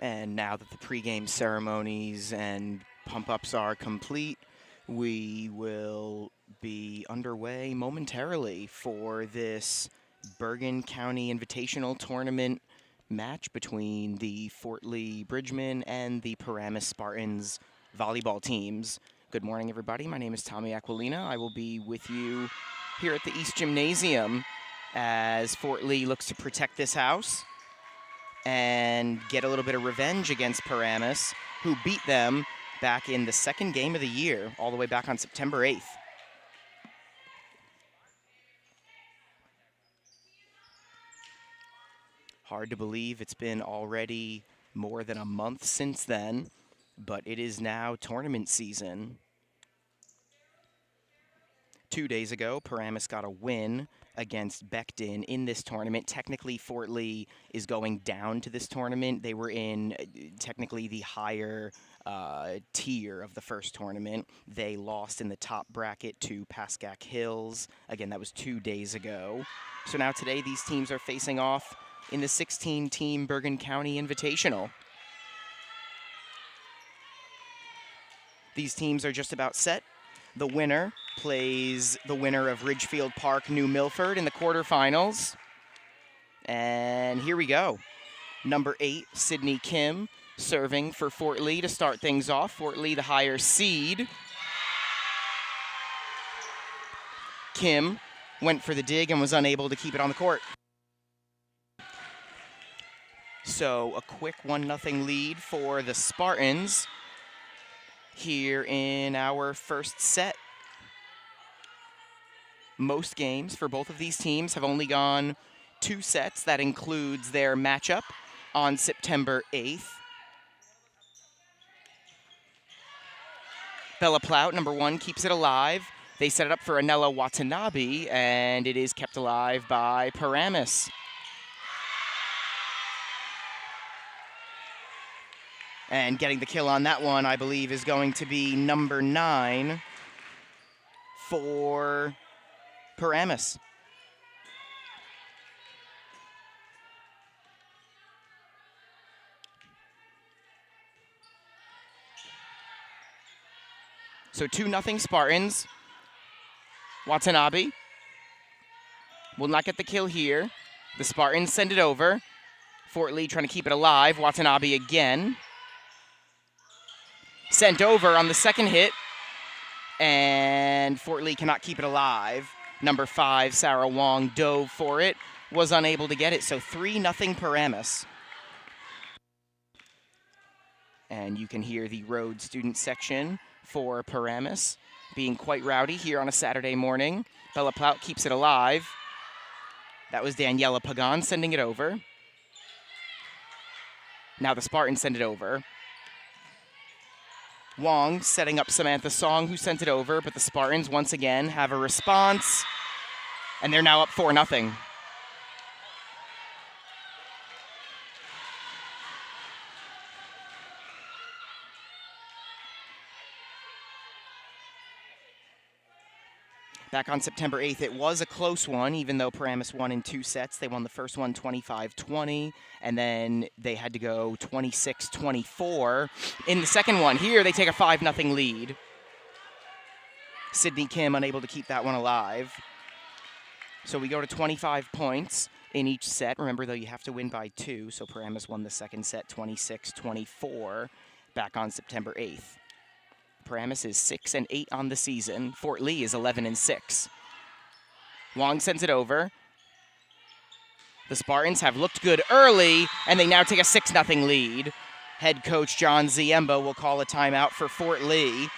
And now that the pregame ceremonies and pump-ups are complete, we will be underway momentarily for this Bergen County Invitational Tournament match between the Fort Lee Bridgemen and the Paramus Spartans volleyball teams. Good morning, everybody. My name is Tommy Aquilina. I will be with you here at the East Gymnasium as Fort Lee looks to protect this house and get a little bit of revenge against Paramus, who beat them back in the second game of the year, all the way back on September 8th. Hard to believe it's been already more than a month since then, but it is now tournament season. 2 days ago, Paramus got a win against Becton in this tournament. Technically, Fort Lee is going down to this tournament. They were in technically the higher tier of the first tournament. They lost in the top bracket to Pascack Hills. Again, that was 2 days ago. So now today, these teams are facing off in the 16-team Bergen County Invitational. These teams are just about set. The winner plays the winner of Ridgefield Park, New Milford in the quarterfinals. And here we go. Number 8, Sydney Kim, serving for Fort Lee to start things off. Fort Lee, the higher seed. Kim went for the dig and was unable to keep it on the court. So a quick 1-0 lead for the Spartans here in our first set. Most games for both of these teams have only gone 2 sets. That includes their matchup on September 8th. Bella Plout, number 1, keeps it alive. They set it up for Anela Watanabe, and it is kept alive by Paramus. And getting the kill on that one, I believe, is going to be number 9 for Paramus. So 2-0 Spartans. Watanabe will not get the kill here. The Spartans send it over. Fort Lee trying to keep it alive. Watanabe again. Sent over on the second hit, and Fort Lee cannot keep it alive. Number 5, Sarah Wong, dove for it, was unable to get it, so 3-0 Paramus. And you can hear the road student section for Paramus being quite rowdy here on a Saturday morning. Bella Plout keeps it alive. That was Daniela Pagan sending it over. Now the Spartans send it over. Wong setting up Samantha Song, who sent it over, but the Spartans once again have a response, and they're now up 4-0. Back on September 8th, it was a close one, even though Paramus won in 2 sets. They won the first one 25-20, and then they had to go 26-24 in the second one. Here, they take a 5-0 lead. Sydney Kim unable to keep that one alive. So we go to 25 points in each set. Remember, though, you have to win by 2, so Paramus won the second set 26-24 back on September 8th. Paramus is 6-8 on the season. Fort Lee is 11-6. Wong sends it over. The Spartans have looked good early, and they now take a 6-0 lead. Head coach John Ziemba will call a timeout for Fort Lee.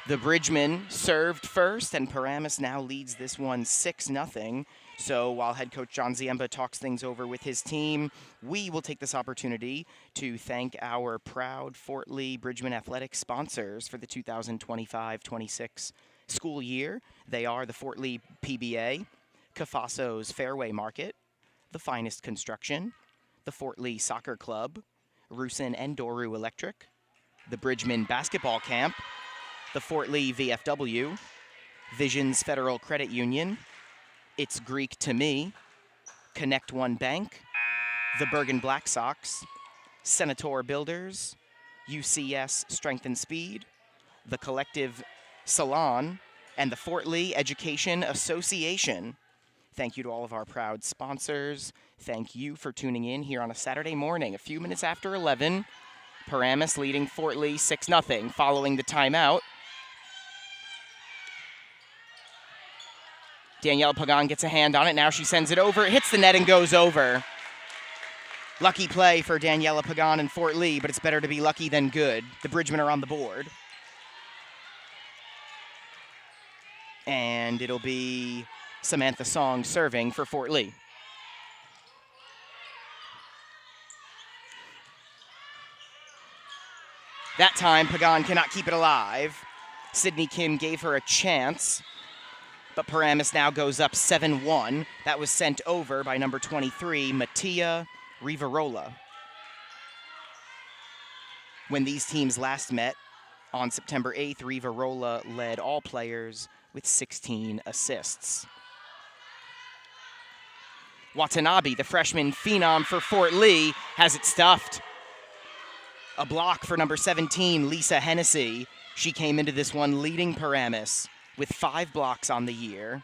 The Bridgemen served first, and Paramus now leads this one 6-0. So while head coach John Ziemba talks things over with his team, we will take this opportunity to thank our proud Fort Lee Bridgemen Athletics sponsors for the 2025-26 school year. They are the Fort Lee PBA, Cafaso's Fairway Market, The Finest Construction, the Fort Lee Soccer Club, Rusin and Doru Electric, the Bridgemen Basketball Camp, the Fort Lee VFW, Visions Federal Credit Union, It's Greek to Me, Connect One Bank, the Bergen Black Sox, Senator Builders, UCS Strength and Speed, the Collective Salon, and the Fort Lee Education Association. Thank you to all of our proud sponsors. Thank you for tuning in here on a Saturday morning, a few minutes after 11. Paramus leading Fort Lee 6-0 following the timeout. Danielle Pagan gets a hand on it. Now she sends it over. It hits the net and goes over. Lucky play for Daniela Pagan and Fort Lee, but it's better to be lucky than good. The Bridgemen are on the board. And it'll be Samantha Song serving for Fort Lee. That time, Pagan cannot keep it alive. Sydney Kim gave her a chance, but Paramus now goes up 7-1. That was sent over by number 23, Mattia Rivarola. When these teams last met on September 8th, Rivarola led all players with 16 assists. Watanabe, the freshman phenom for Fort Lee, has it stuffed. A block for number 17, Lisa Hennessy. She came into this one leading Paramus with 5 blocks on the year.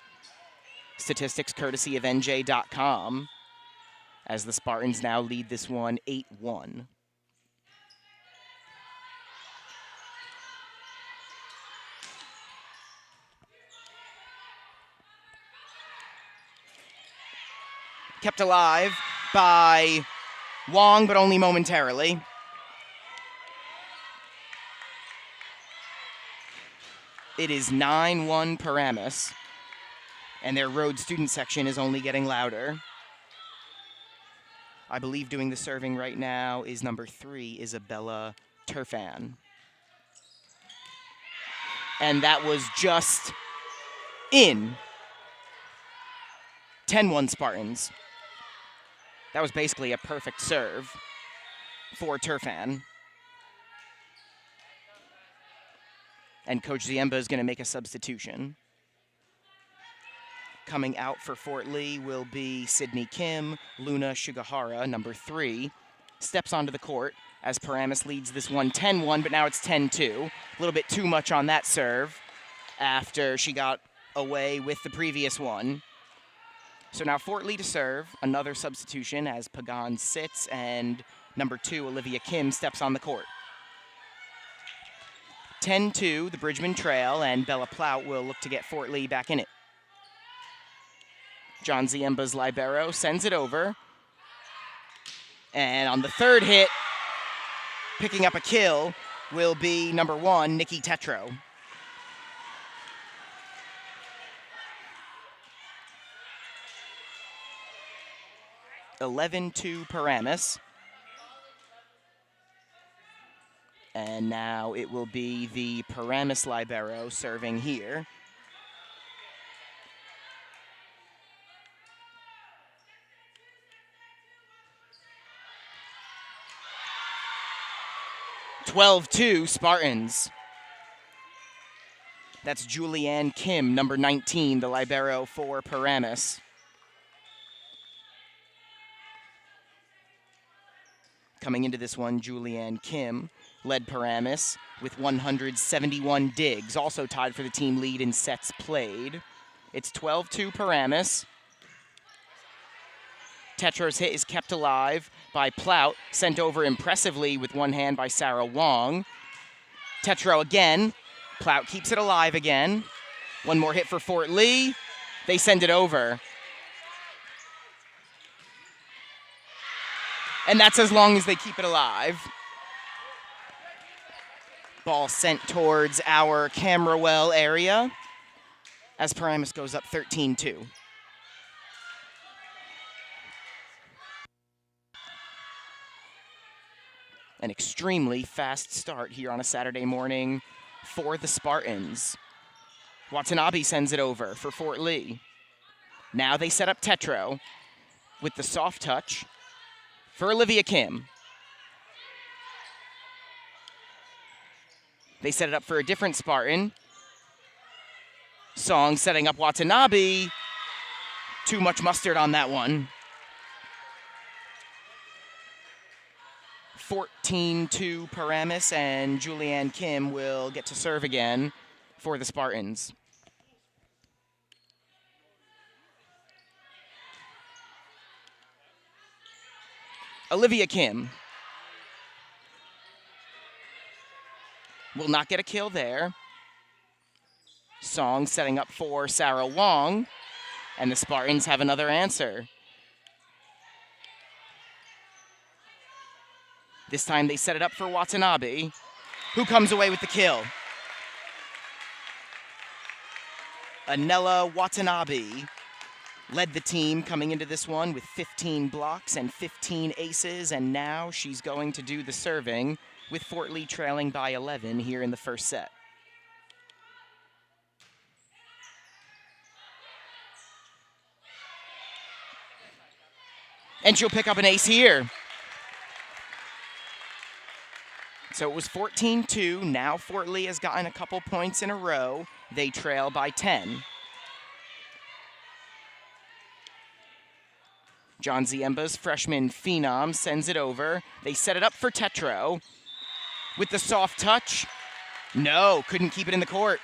Statistics courtesy of NJ.com, as the Spartans now lead this one 8-1. Kept alive by Wong, but only momentarily. It is 9-1 Paramus, and their road student section is only getting louder. I believe doing the serving right now is number 3, Isabella Turfan. And that was just in. 10-1 Spartans. That was basically a perfect serve for Turfan. And Coach Ziemba is going to make a substitution. Coming out for Fort Lee will be Sydney Kim. Luna Shigahara, number 3, steps onto the court as Paramus leads this one 10-1, but now it's 10-2. A little bit too much on that serve after she got away with the previous one. So now Fort Lee to serve, another substitution as Pagan sits, and number 2, Olivia Kim, steps on the court. 10-2, the Bridgeman trail, and Bella Plout will look to get Fort Lee back in it. John Ziemba's libero sends it over. And on the third hit, picking up a kill will be number 1, Nikki Tetro. (11-2) Paramus. And now it will be the Paramus libero serving here. (12-2) Spartans. That's Julianne Kim, number 19, the libero for Paramus. Coming into this one, Julianne Kim led Paramus with 171 digs, also tied for the team lead in sets played. It's 12-2 Paramus. Tetro's hit is kept alive by Plout, sent over impressively with one hand by Sarah Wong. Tetro again. Plout keeps it alive again. One more hit for Fort Lee. They send it over. And that's as long as they keep it alive. Ball sent towards our camera well area as Paramus goes up 13-2. An extremely fast start here on a Saturday morning for the Spartans. Watanabe sends it over for Fort Lee. Now they set up Tetro with the soft touch for Olivia Kim. They set it up for a different Spartan. Song setting up Watanabe. Too much mustard on that one. 14-2 Paramus, and Julianne Kim will get to serve again for the Spartans. Olivia Kim will not get a kill there. Song setting up for Sarah Wong, and the Spartans have another answer. This time they set it up for Watanabe, who comes away with the kill. Anela Watanabe led the team coming into this one with 15 blocks and 15 aces, and now she's going to do the serving with Fort Lee trailing by 11 here in the first set. And she'll pick up an ace here. So it was 14-2. Now Fort Lee has gotten a couple points in a row. They trail by 10. John Ziemba's freshman phenom sends it over. They set it up for Tetro with the soft touch. No, couldn't keep it in the court.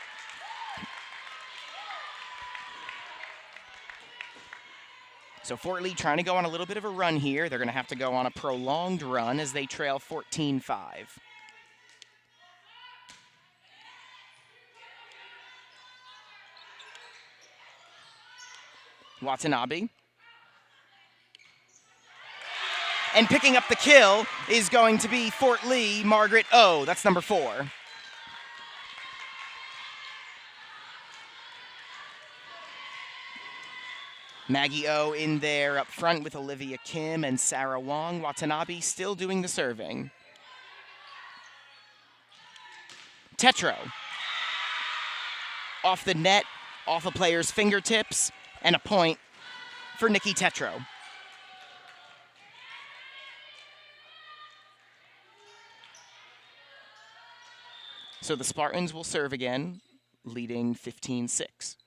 So Fort Lee trying to go on a little bit of a run here. They're going to have to go on a prolonged run as they trail 14-5. Watanabe. And picking up the kill is going to be Fort Lee, Margaret O. That's number 4. Maggie O in there up front with Olivia Kim and Sarah Wong. Watanabe still doing the serving. Tetro. Off the net, off a player's fingertips, and a point for Nikki Tetro. So the Spartans will serve again, leading 15-6.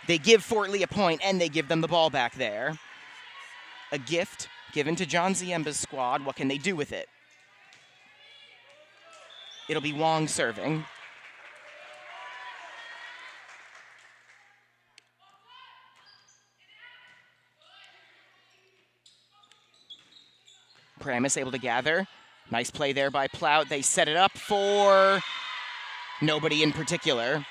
They give Fort Lee a point, and they give them the ball back there. A gift given to John Ziemba's squad. What can they do with it? It'll be Wong serving. Paramus able to gather. Nice play there by Plout. They set it up for nobody in particular.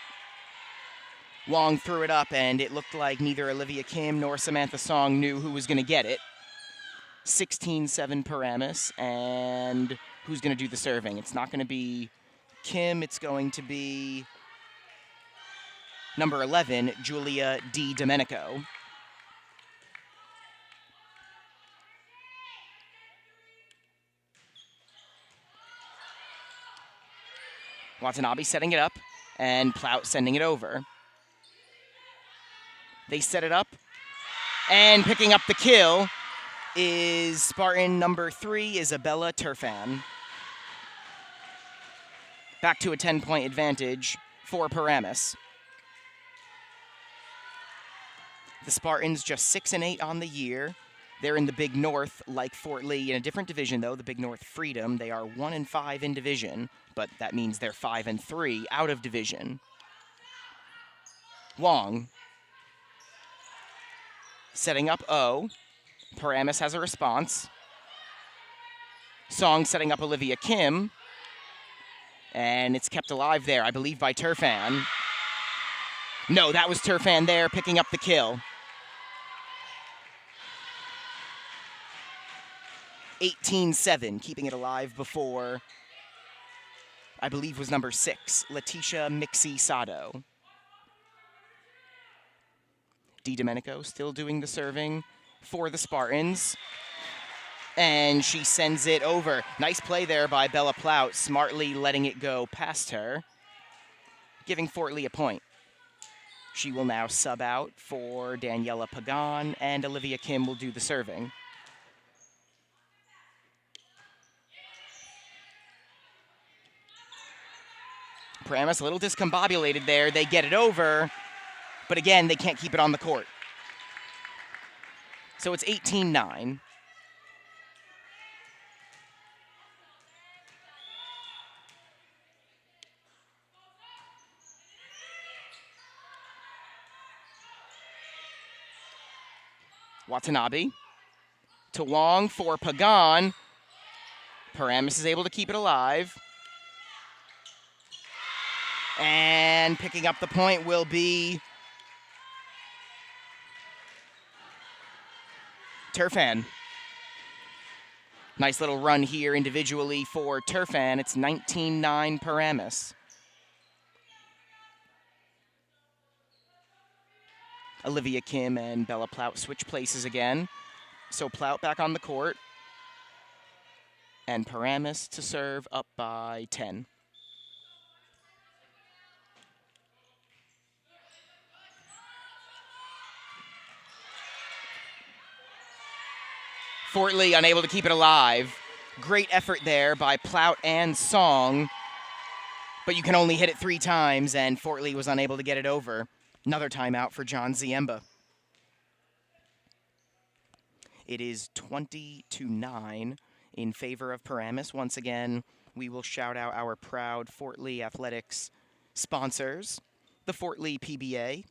Wong threw it up, and it looked like neither Olivia Kim nor Samantha Song knew who was going to get it. 16-7 Paramus, and who's going to do the serving? It's not going to be Kim. It's going to be number 11, Julia D. Domenico. Watanabe setting it up, and Plout sending it over. They set it up, and picking up the kill is Spartan number 3, Isabella Turfan. Back to a 10-point advantage for Paramus. The Spartans just 6-8 on the year. They're in the Big North like Fort Lee. In a different division, though, the Big North Freedom. They are 1-5 in division, but that means they're 5-3 out of division. Wong. Setting up O. Paramus has a response. Song setting up Olivia Kim. And it's kept alive there, I believe, by Turfan. No, that was Turfan there picking up the kill. 18-7, keeping it alive before, I believe, was number 6, Letitia Mixie Sado. Di Domenico still doing the serving for the Spartans. And she sends it over. Nice play there by Bella Plout, smartly letting it go past her, giving Fort Lee a point. She will now sub out for Daniela Pagan, and Olivia Kim will do the serving. Paramus a little discombobulated there. They get it over, but again, they can't keep it on the court. So it's 18-9. Watanabe to Wong for Pagan. Paramus is able to keep it alive. And picking up the point will be Turfan. Nice little run here individually for Turfan. It's 19-9 Paramus. Olivia Kim and Bella Plout switch places again. So Plout back on the court. And Paramus to serve up by 10. Fort Lee unable to keep it alive. Great effort there by Plout and Song. But you can only hit it 3 times, and Fort Lee was unable to get it over. Another timeout for John Ziemba. It is 20-9 in favor of Paramus. Once again, we will shout out our proud Fort Lee Athletics sponsors. The Fort Lee PBA,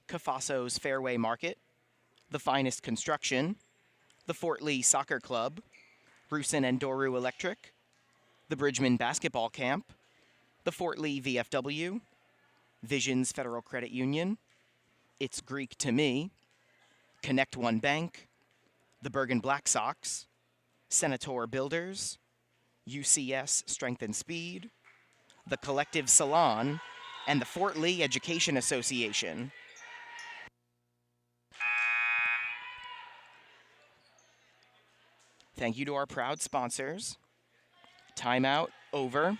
Cafaso's Fairway Market, The Finest Construction, the Fort Lee Soccer Club, Rusin and Doru Electric, the Bridgman Basketball Camp, the Fort Lee VFW, Visions Federal Credit Union, It's Greek to Me, Connect One Bank, the Bergen Black Sox, Senator Builders, UCS Strength and Speed, the Collective Salon, and the Fort Lee Education Association. Thank you to our proud sponsors. Timeout over.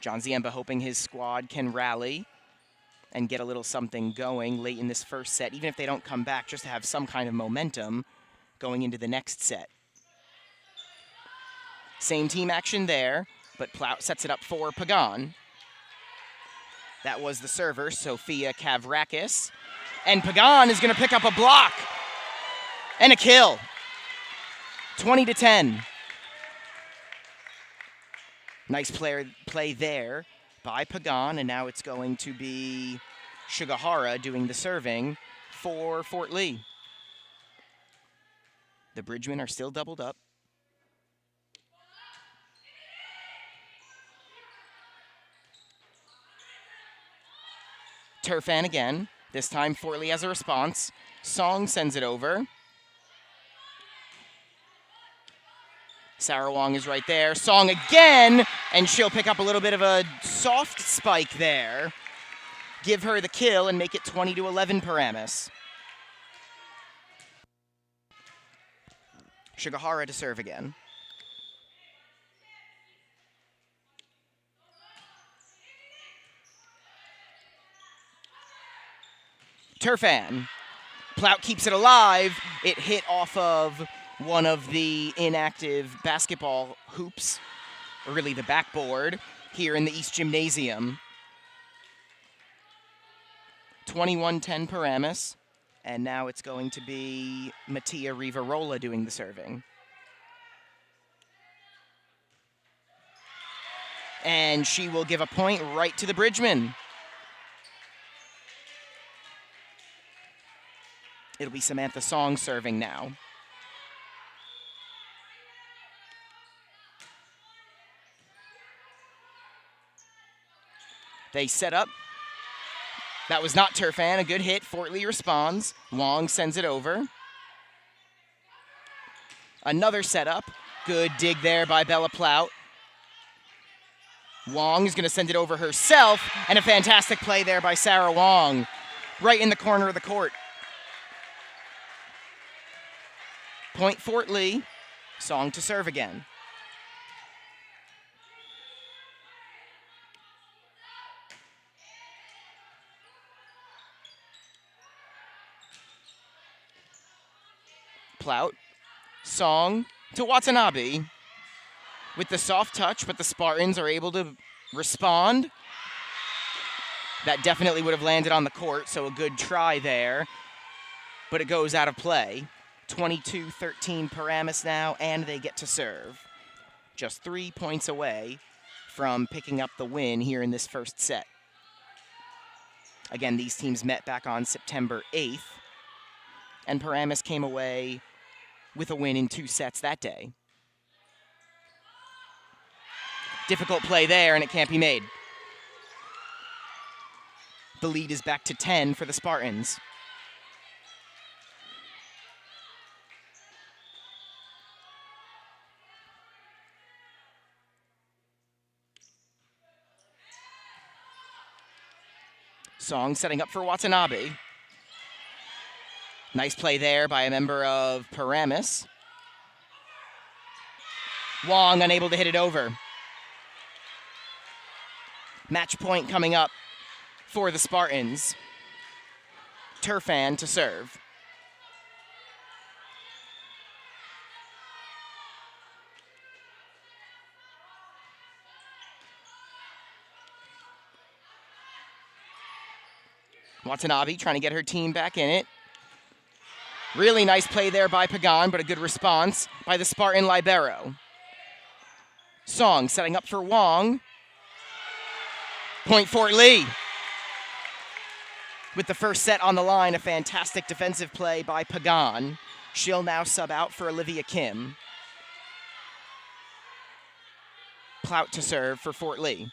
John Ziemba hoping his squad can rally and get a little something going late in this first set, even if they don't come back, just to have some kind of momentum going into the next set. Same team action there, but Plout sets it up for Pagan. That was the server, Sophia Kavrakis. And Pagan is going to pick up a block and a kill. 20-10. Nice play there by Pagan, and now it's going to be Shigahara doing the serving for Fort Lee. The Bridgemen are still doubled up. Turfan again. This time Fort Lee has a response. Song sends it over. Sarah Wong is right there. Song again, and she'll pick up a little bit of a soft spike there. Give her the kill and make it 20-11 Paramus. Shigahara to serve again. Turfan. Plout keeps it alive. It hit off of one of the inactive basketball hoops, or really the backboard, here in the East Gymnasium. 21-10 Paramus, and now it's going to be Mattia Rivarola doing the serving. And she will give a point right to the Bridgeman. It'll be Samantha Song serving now. They set up. That was not Turfan. A good hit. Fort Lee responds. Wong sends it over. Another setup. Good dig there by Bella Plout. Wong is going to send it over herself. And a fantastic play there by Sarah Wong. Right in the corner of the court. Point Fort Lee. Song to serve again. Plout. Song to Watanabe. With the soft touch, but the Spartans are able to respond. That definitely would have landed on the court, so a good try there. But it goes out of play. 22-13 Paramus now, and they get to serve. Just 3 points away from picking up the win here in this first set. Again, these teams met back on September 8th. and Paramus came away with a win in 2 sets that day. Difficult play there, and it can't be made. The lead is back to 10 for the Spartans. Song setting up for Watanabe. Nice play there by a member of Paramus. Wong unable to hit it over. Match point coming up for the Spartans. Turfan to serve. Watanabe trying to get her team back in it. Really nice play there by Pagan, but a good response by the Spartan libero. Song setting up for Wong. Point Fort Lee. With the first set on the line, a fantastic defensive play by Pagan. She'll now sub out for Olivia Kim. Plout to serve for Fort Lee.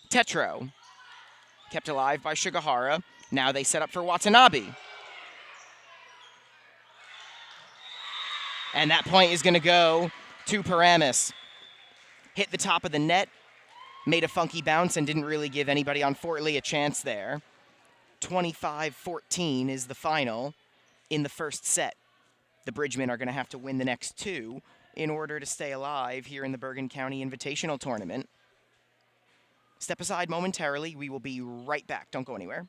Tetro. Kept alive by Shigahara. Now they set up for Watanabe. And that point is going to go to Paramus. Hit the top of the net, made a funky bounce, and didn't really give anybody on Fort Lee a chance there. 25-14 is the final in the first set. The Bridgemen are going to have to win the next 2 in order to stay alive here in the Bergen County Invitational Tournament. Step aside momentarily. We will be right back. Don't go anywhere.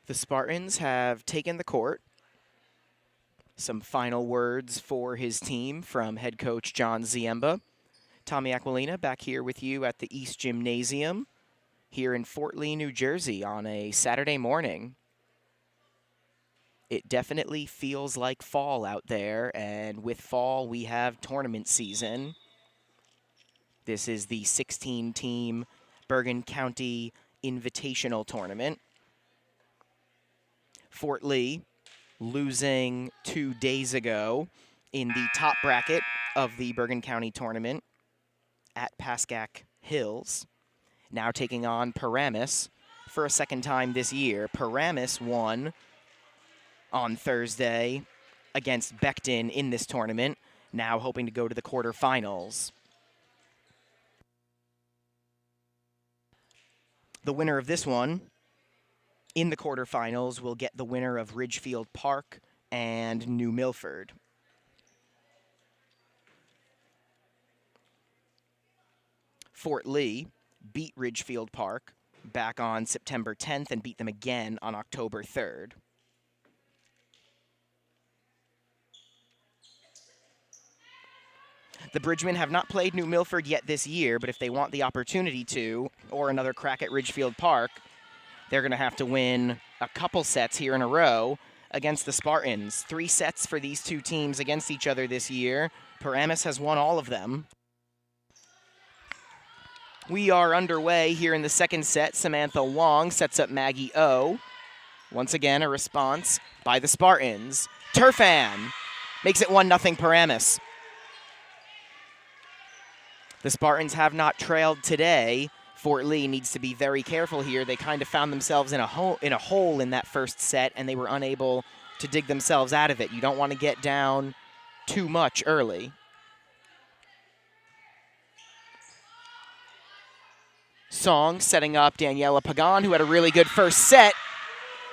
The Spartans have taken the court. Some final words for his team from head coach John Ziemba. Tommy Aquilina back here with you at the East Gymnasium here in Fort Lee, New Jersey on a Saturday morning. It definitely feels like fall out there, and with fall we have tournament season. This is the 16-team Bergen County Invitational Tournament. Fort Lee losing 2 days ago in the top bracket of the Bergen County Tournament at Pascack Hills. Now taking on Paramus for a second time this year. Paramus won on Thursday against Becton in this tournament, now hoping to go to the quarterfinals. The winner of this one in the quarterfinals will get the winner of Ridgefield Park and New Milford. Fort Lee beat Ridgefield Park back on September 10th and beat them again on October 3rd. The Bridgemen have not played New Milford yet this year, but if they want the opportunity to, or another crack at Ridgefield Park, they're going to have to win a couple sets here in a row against the Spartans. 3 sets for these two teams against each other this year. Paramus has won all of them. We are underway here in the second set. Samantha Wong sets up Maggie O. Once again, a response by the Spartans. Turfan makes it 1-0 Paramus. The Spartans have not trailed today. Fort Lee needs to be very careful here. They kind of found themselves in a hole in that first set, and they were unable to dig themselves out of it. You don't want to get down too much early. Song setting up Daniela Pagan, who had a really good first set,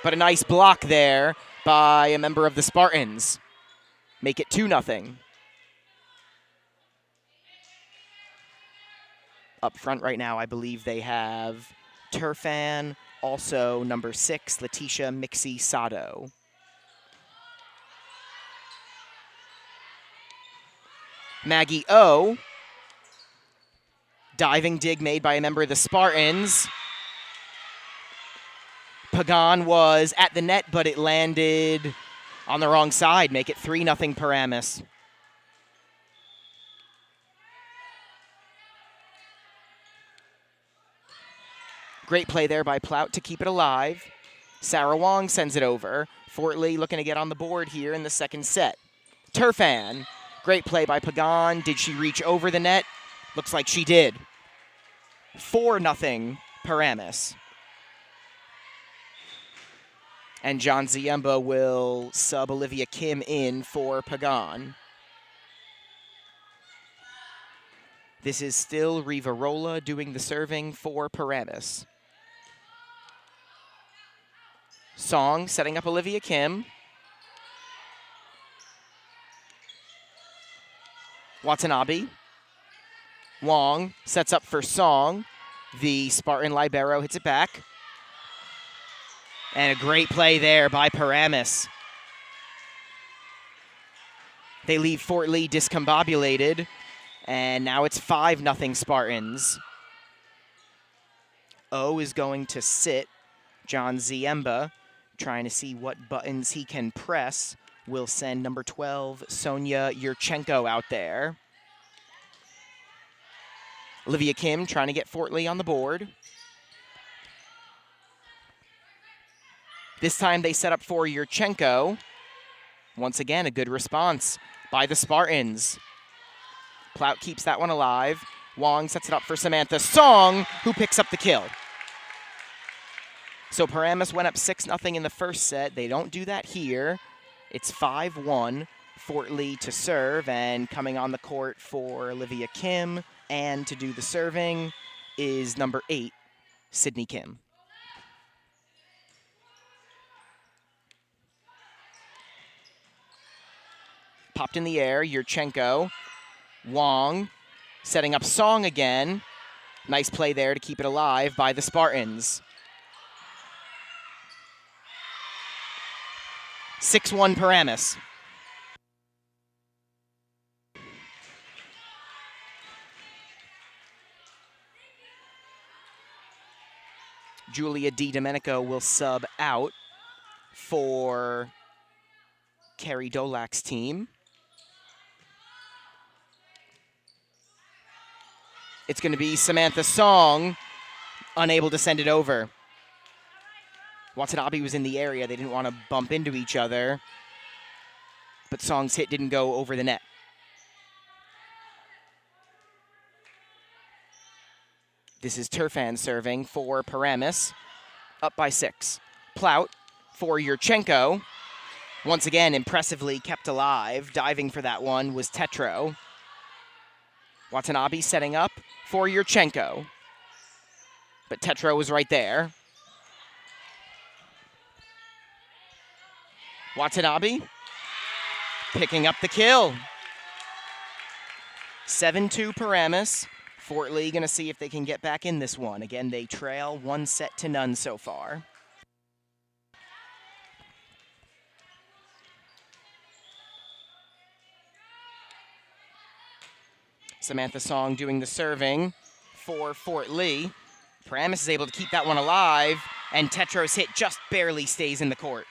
but a nice block there by a member of the Spartans. Make it 2-0. Up front right now, I believe they have Turfan, also number 6, Letitia Mixie Sato. Maggie O. Diving dig made by a member of the Spartans. Pagan was at the net, but it landed on the wrong side. Make it 3-0 Paramus. Great play there by Plout to keep it alive. Sarah Wong sends it over. Fort Lee looking to get on the board here in the second set. Turfan, great play by Pagan. Did she reach over the net? Looks like she did. 4-0 Paramus. And John Ziemba will sub Olivia Kim in for Pagan. This is still Rivarola doing the serving for Paramus. Song setting up Olivia Kim. Watanabe. Wong sets up for Song. The Spartan libero hits it back. And a great play there by Paramus. They leave Fort Lee discombobulated. And now it's 5-0 Spartans. O is going to sit. John Ziemba, trying to see what buttons he can press, will send number 12, Sonia Yurchenko, out there. Olivia Kim trying to get Fort Lee on the board. This time they set up for Yurchenko. Once again, a good response by the Spartans. Plout keeps that one alive. Wong sets it up for Samantha Song, who picks up the kill. So Paramus went up 6-0 in the first set. They don't do that here. It's 5-1. Fort Lee to serve, and coming on the court for Olivia Kim and to do the serving is number 8, Sydney Kim. Popped in the air, Yurchenko. Wong setting up Song again. Nice play there to keep it alive by the Spartans. 6-1 Paramus. Julia Di Domenico will sub out for Carrie Dolak's team. It's going to be Samantha Song, unable to send it over. Watanabe was in the area. They didn't want to bump into each other, but Song's hit didn't go over the net. This is Turfan serving for Paramus. up by 6. Plout for Yurchenko. Once again, impressively kept alive. Diving for that one was Tetro. Watanabe setting up for Yurchenko. But Tetro was right there. Watanabe picking up the kill. 7-2 Paramus. Fort Lee going to see if they can get back in this one. Again, they trail 1-0 so far. Samantha Song doing the serving for Fort Lee. Paramus is able to keep that one alive, and Tetro's hit just barely stays in the court.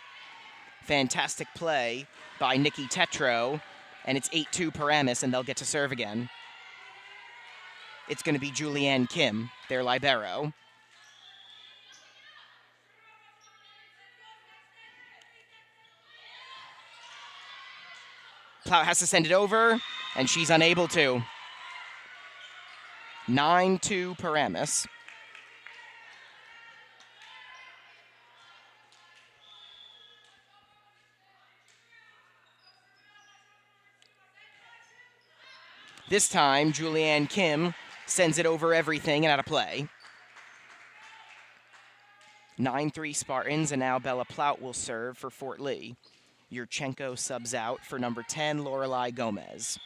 Fantastic play by Nikki Tetro, and it's 8-2 Paramus, and they'll get to serve again. It's going to be Julianne Kim, their libero. Plout has to send it over, and she's unable to. 9-2 Paramus. This time, Julianne Kim sends it over everything and out of play. 9-3 Spartans, and now Bella Plout will serve for Fort Lee. Yurchenko subs out for number 10, Lorelai Gomez.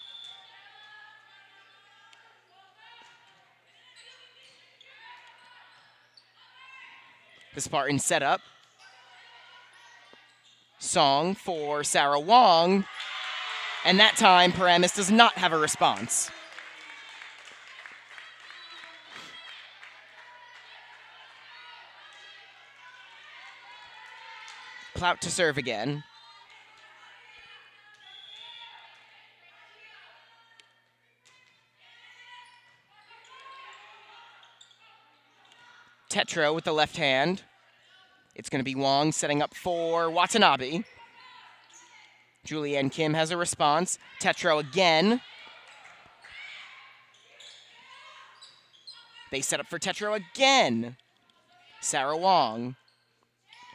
The Spartans set up. Song for Sarah Wong. And that time, Paramus does not have a response. Plout to serve again. Tetro with the left hand. It's going to be Wong setting up for Watanabe. Julianne Kim has a response. Tetro again. They set up for Tetro again. Sarah Wong.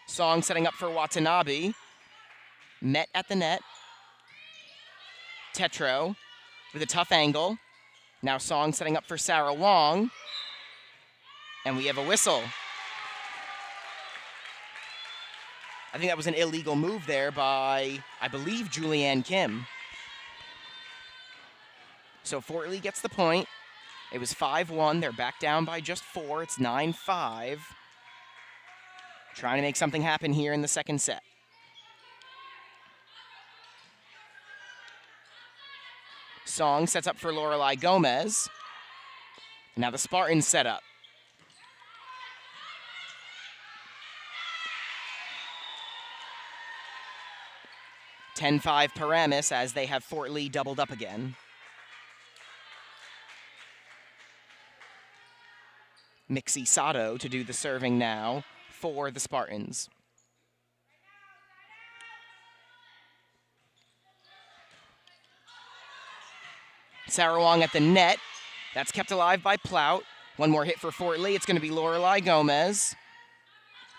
Song setting up for Watanabe. Met at the net. Tetro with a tough angle. Now Song setting up for Sarah Wong. And we have a whistle. I think that was an illegal move there by, I believe, Julianne Kim. So Fort Lee gets the point. It was 5-1. They're back down by just 4. It's 9-5. Trying to make something happen here in the second set. Song sets up for Lorelai Gomez. Now the Spartans set up. 10-5 Paramus as they have Fort Lee doubled up again. Mixie Sato to do the serving now for the Spartans. Sarah Wong at the net. That's kept alive by Plout. One more hit for Fort Lee. It's going to be Lorelai Gomez.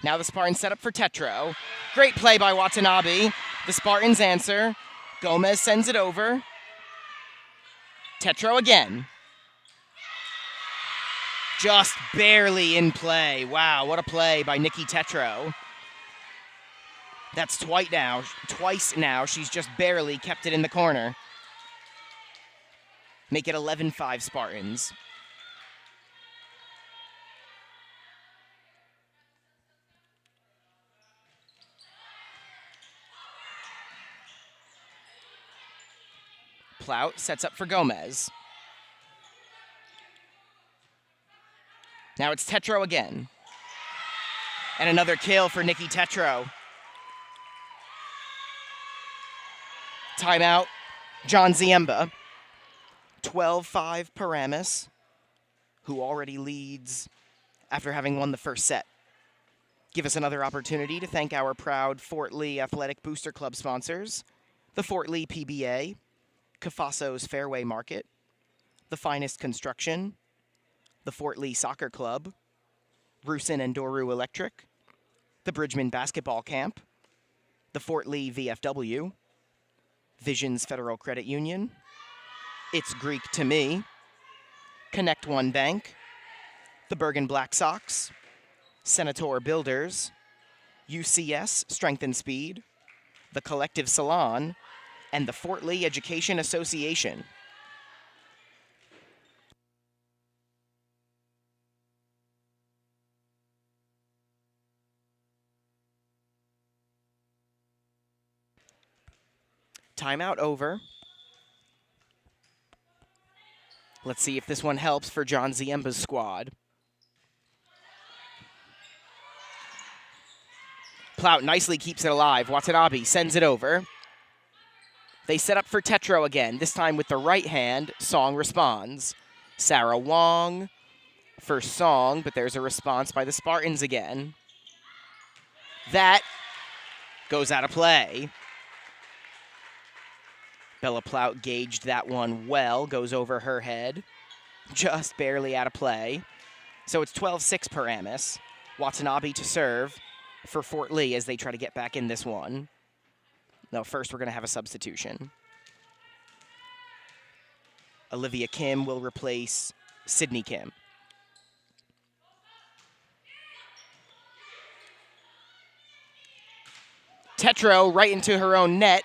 Now the Spartans set up for Tetro. Great play by Watanabe. The Spartans answer. Gomez sends it over. Tetro again. Just barely in play. Wow, what a play by Nikki Tetro. That's twice now. She's just barely kept it in the corner. Make it 11-5 Spartans. Plout sets up for Gomez. Now it's Tetro again. And another kill for Nikki Tetro. Timeout, John Ziemba. 12-5 Paramus, who already leads after having won the first set. Give us another opportunity to thank our proud Fort Lee Athletic Booster Club sponsors, the Fort Lee PBA, Cafaso's Fairway Market, The Finest Construction, the Fort Lee Soccer Club, Rusin and Doru Electric, the Bridgman Basketball Camp, the Fort Lee VFW, Visions Federal Credit Union, It's Greek to Me, Connect One Bank, the Bergen Black Sox, Senator Builders, UCS Strength and Speed, the Collective Salon, and the Fort Lee Education Association. Timeout over. Let's see if this one helps for John Ziemba's squad. Plout nicely keeps it alive. Watanabe sends it over. They set up for Tetro again, this time with the right hand. Song responds. Sarah Wong for Song, but there's a response by the Spartans again. That goes out of play. Bella Plout gauged that one well, goes over her head. Just barely out of play. So it's 12-6 Paramus. Watanabe to serve for Fort Lee as they try to get back in this one. No, first we're going to have a substitution. Olivia Kim will replace Sydney Kim. Tetro right into her own net.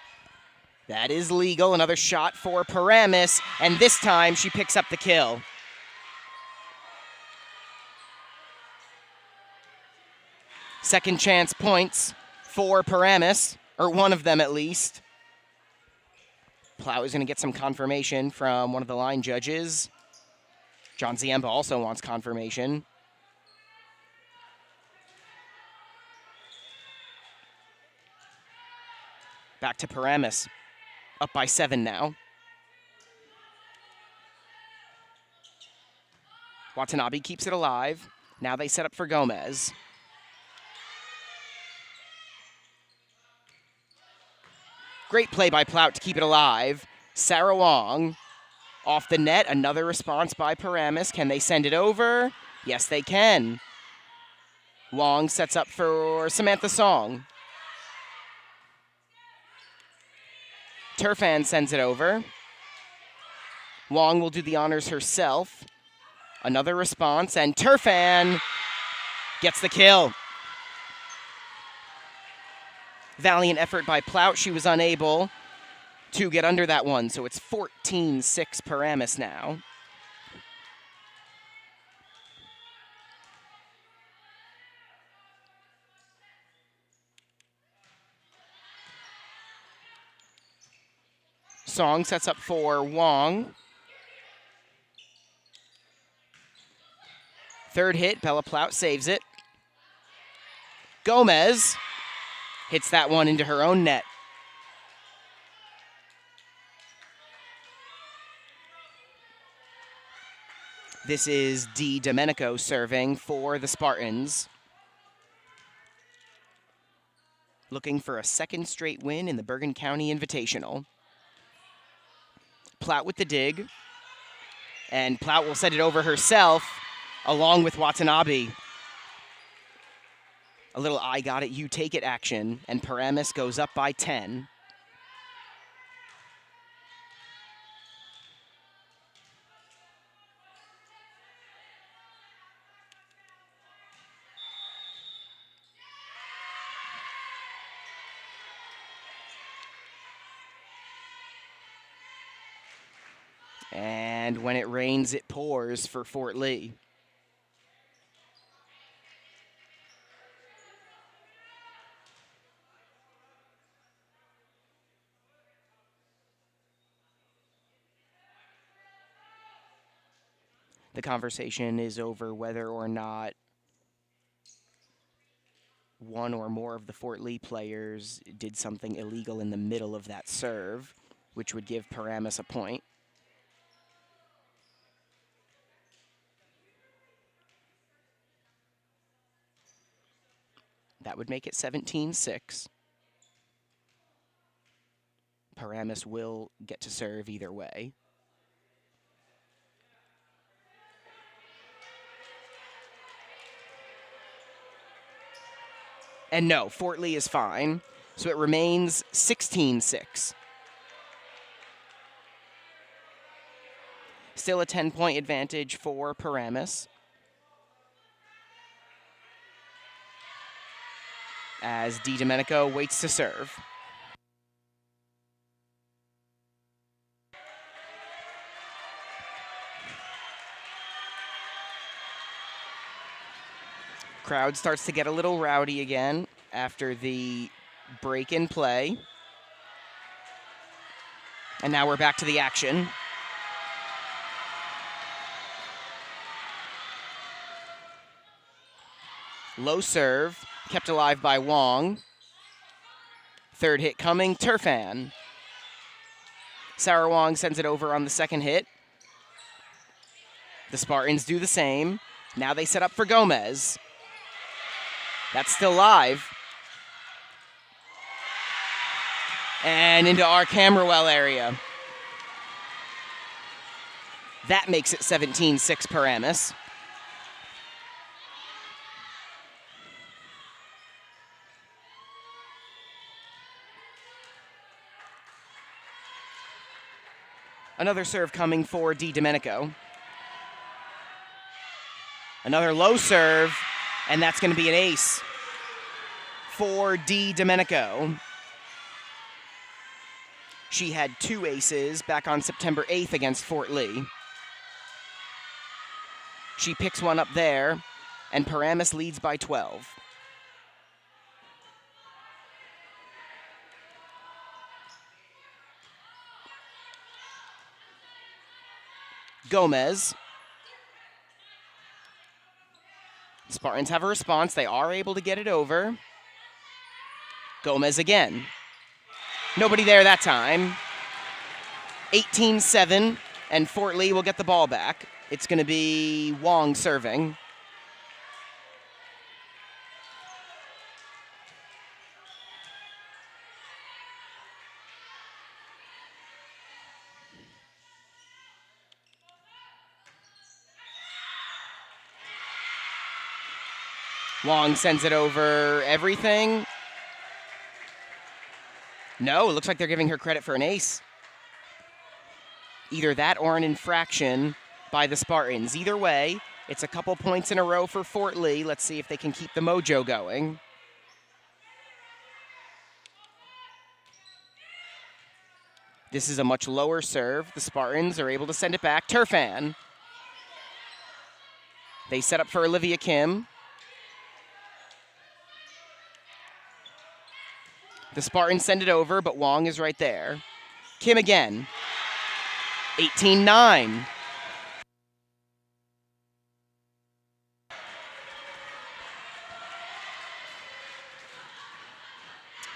That is legal. Another shot for Paramus, and this time she picks up the kill. Second chance points for Paramus, or one of them at least. Plout is going to get some confirmation from one of the line judges. John Ziemba also wants confirmation. Back to Paramus. Up by 7 now. Watanabe keeps it alive. Now they set up for Gomez. Great play by Plout to keep it alive. Sarah Wong off the net. Another response by Paramus. Can they send it over? Yes, they can. Wong sets up for Samantha Song. Turfan sends it over. Wong will do the honors herself. Another response, and Turfan gets the kill. Valiant effort by Plout. She was unable to get under that one, so it's 14-6 Paramus now. Song sets up for Wong. Third hit, Bella Plout saves it. Gomez hits that one into her own net. This is D. Domenico serving for the Spartans. Looking for a second straight win in the Bergen County Invitational. Plout with the dig. And Plout will set it over herself along with Watanabe. A little I got it, you take it action. And Paramus goes up by 10. And when it rains, it pours for Fort Lee. The conversation is over whether or not one or more of the Fort Lee players did something illegal in the middle of that serve, which would give Paramus a point. That would make it 17-6. Paramus will get to serve either way. And no, Fort Lee is fine. So it remains 16-6. Still a 10-point advantage for Paramus. As DiDomenico waits to serve. Crowd starts to get a little rowdy again after the break in play. And now we're back to the action. Low serve, kept alive by Wong. Third hit coming, Turfan. Sarah Wong sends it over on the second hit. The Spartans do the same. Now they set up for Gomez. That's still live. And into our camera well area. That makes it 17-6 Paramus. Another serve coming for DiDomenico. Another low serve, and that's going to be an ace for DiDomenico. She had 2 aces back on September 8th against Fort Lee. She picks one up there, and Paramus leads by 12. Gomez. Spartans have a response. They are able to get it over. Gomez again. Nobody there that time. 18-7, and Fort Lee will get the ball back. It's going to be Wong serving. Wong sends it over everything. No, it looks like they're giving her credit for an ace. Either that or an infraction by the Spartans. Either way, it's a couple points in a row for Fort Lee. Let's see if they can keep the mojo going. This is a much lower serve. The Spartans are able to send it back. Turfan. They set up for Olivia Kim. The Spartans send it over, but Wong is right there. Kim again. 18-9.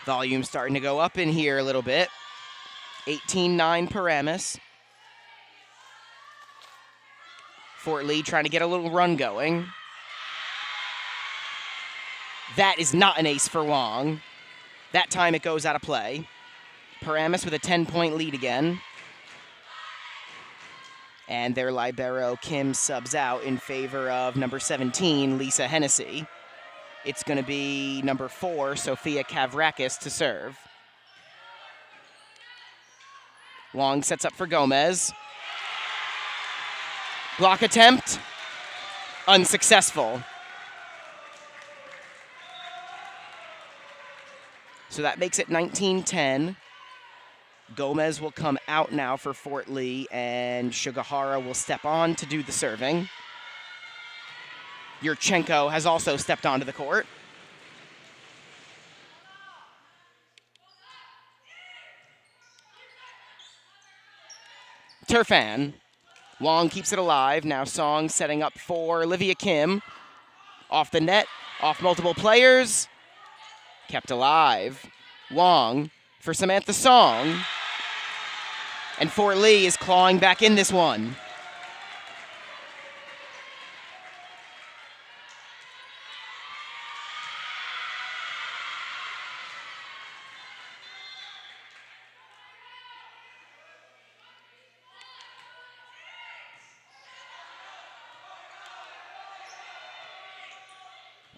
Volume starting to go up in here a little bit. 18-9 Paramus. Fort Lee trying to get a little run going. That is not an ace for Wong. That time it goes out of play. Paramus with a 10-point lead again. And their libero, Kim, subs out in favor of number 17, Lisa Hennessy. It's going to be number 4, Sophia Kavrakis, to serve. Wong sets up for Gomez. Block attempt. Unsuccessful. So that makes it 19-10. Gomez will come out now for Fort Lee, and Shugahara will step on to do the serving. Yurchenko has also stepped onto the court. Turfan. Wong keeps it alive. Now Song setting up for Olivia Kim. Off the net, off multiple players. Kept alive. Wong for Samantha Song. And Fort Lee is clawing back in this one.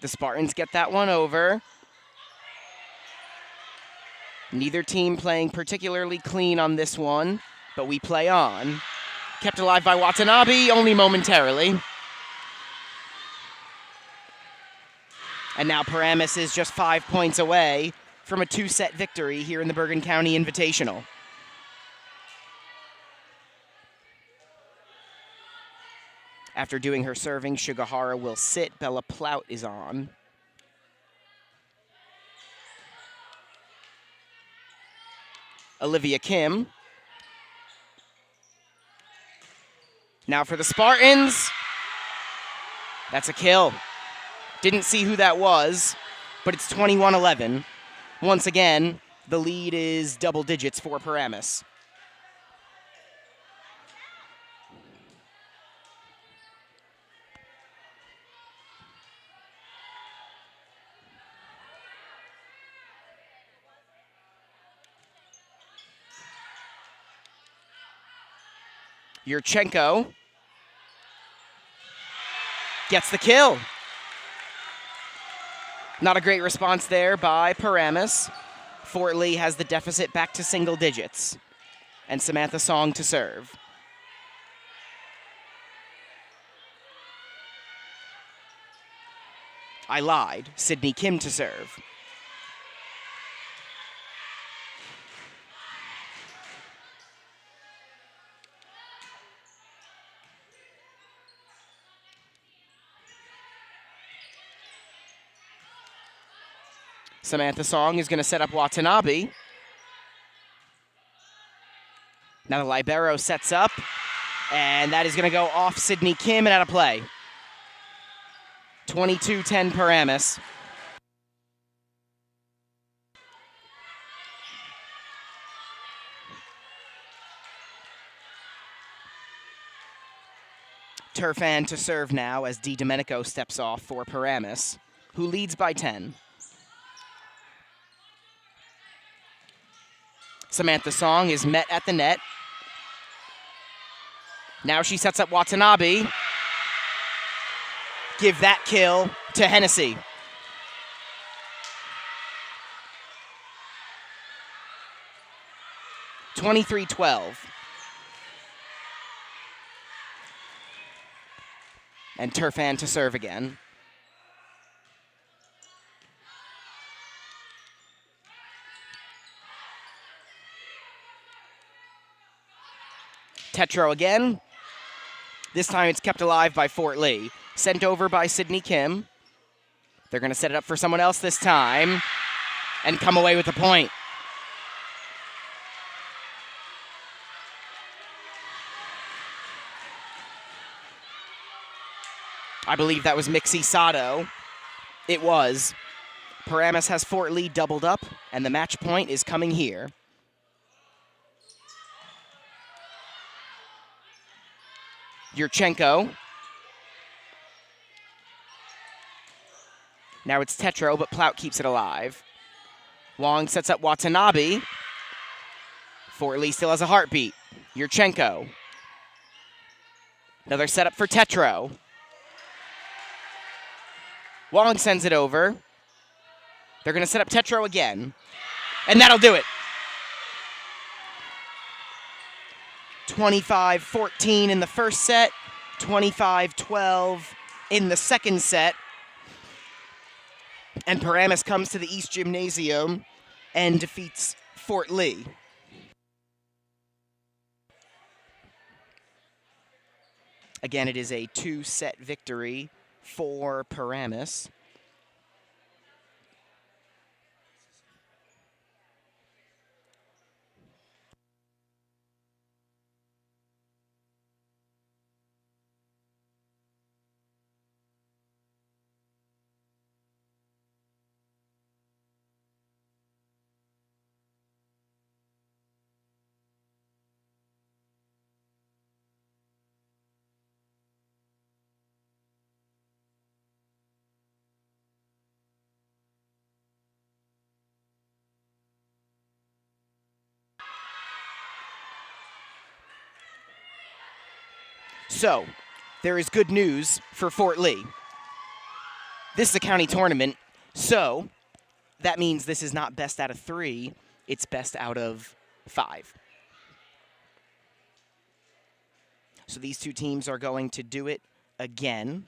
The Spartans get that one over. Neither team playing particularly clean on this one, but we play on. Kept alive by Watanabe, only momentarily. And now Paramus is just 5 points away from a 2-set victory here in the Bergen County Invitational. After doing her serving, Shigahara will sit. Bella Plout is on. Olivia Kim. Now for the Spartans. That's a kill. Didn't see who that was, but it's 21-11. Once again, the lead is double digits for Paramus. Yurchenko gets the kill. Not a great response there by Paramus. Fort Lee has the deficit back to single digits. And Samantha Song to serve. I lied. Sydney Kim to serve. Samantha Song is going to set up Watanabe. Now the libero sets up, and that is going to go off Sydney Kim and out of play. 22-10 Paramus. Turfan to serve now as Di Domenico steps off for Paramus, who leads by 10. Samantha Song is met at the net. Now she sets up Watanabe. Give that kill to Hennessy. (23-12). And Turfan to serve again. Tetro again. This time it's kept alive by Fort Lee. Sent over by Sydney Kim. They're going to set it up for someone else this time and come away with the point. I believe that was Mixie Sato. It was. Paramus has Fort Lee doubled up, and the match point is coming here. Yurchenko. Now it's Tetro, but Plout keeps it alive. Wong sets up Watanabe. Fort Lee still has a heartbeat. Yurchenko. Another setup for Tetro. Wong sends it over. They're going to set up Tetro again. And that'll do it. 25-14 in the first set. 25-12 in the second set. And Paramus comes to the East Gymnasium and defeats Fort Lee. Again, it is a 2-set victory for Paramus. So, there is good news for Fort Lee. This is a county tournament, so that means this is not best out of 3. it's best out of 5. So these two teams are going to do it again.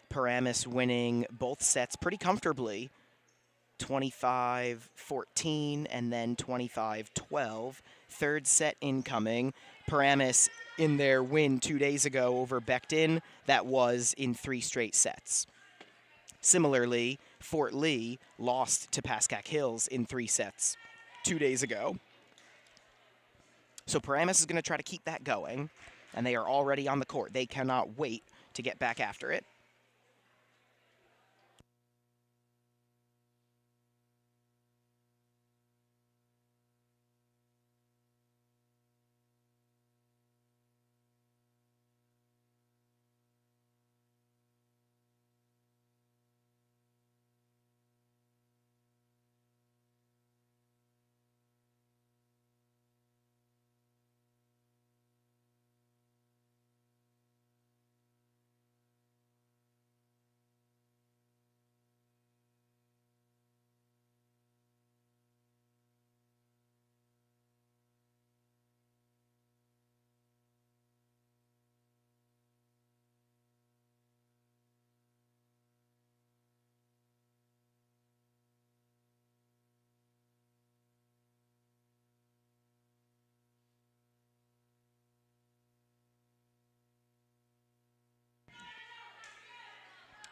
Paramus winning both sets pretty comfortably, 25-14 and then 25-12. Third set incoming. Paramus in their win 2 days ago over Becton, that was in 3 straight sets. Similarly, Fort Lee lost to Pascack Hills in 3 sets 2 days ago. So Paramus is going to try to keep that going, and they are already on the court. They cannot wait to get back after it.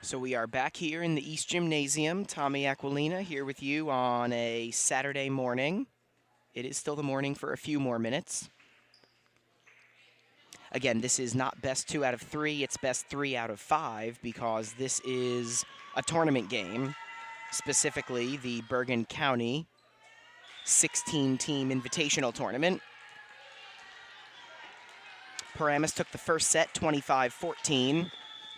So we are back here in the East Gymnasium. Tommy Aquilina here with you on a Saturday morning. It is still the morning for a few more minutes. Again, this is not best 2 out of 3, it's best 3 out of 5 because this is a tournament game, specifically the Bergen County 16-team invitational tournament. Paramus took the first set 25-14.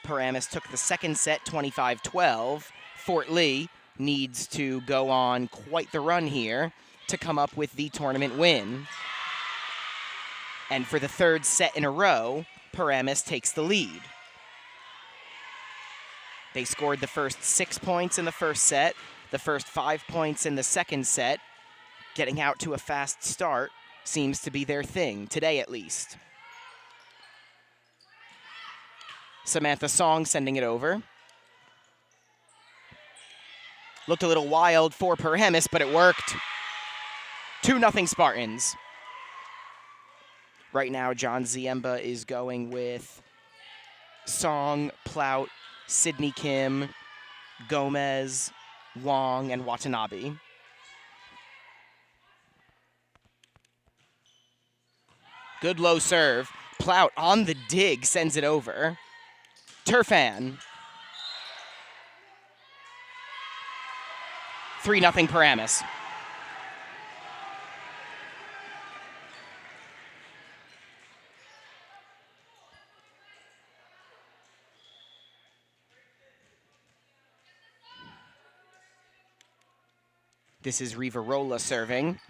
Paramus took the second set 25-12. Fort Lee needs to go on quite the run here to come up with the tournament win. And for the third set in a row, Paramus takes the lead. They scored the first 6 points in the first set, the first 5 points in the second set. Getting out to a fast start seems to be their thing, today at least. Samantha Song sending it over. Looked a little wild for Paramus, but it worked. 2-0 Spartans. Right now, John Ziemba is going with Song, Plout, Sydney Kim, Gomez, Wong, and Watanabe. Good low serve. Plout on the dig sends it over. Turfan. 3-0 Paramus. This is Rivarola serving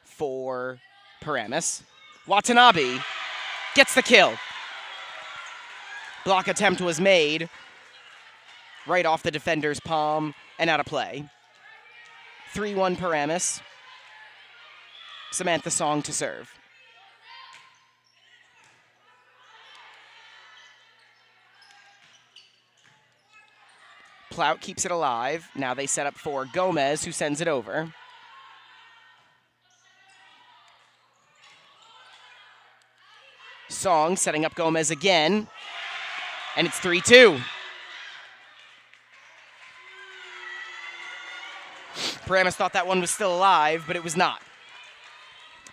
for Paramus. Watanabe gets the kill. Block attempt was made right off the defender's palm and out of play. 3-1 Paramus. Samantha Song to serve. Plout keeps it alive. Now they set up for Gomez, who sends it over. Song setting up Gomez again. And it's 3-2. Paramus thought that one was still alive, but it was not.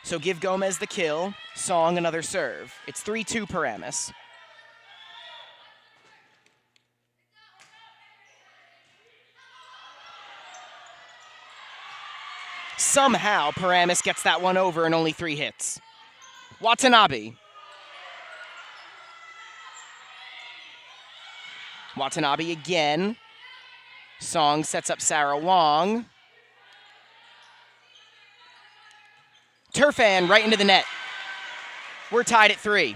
So give Gomez the kill. Song another serve. It's 3-2 Paramus. Somehow, Paramus gets that one over in only 3 hits. Watanabe. Watanabe again. Song sets up Sarah Wong. Turfan right into the net. We're tied at 3.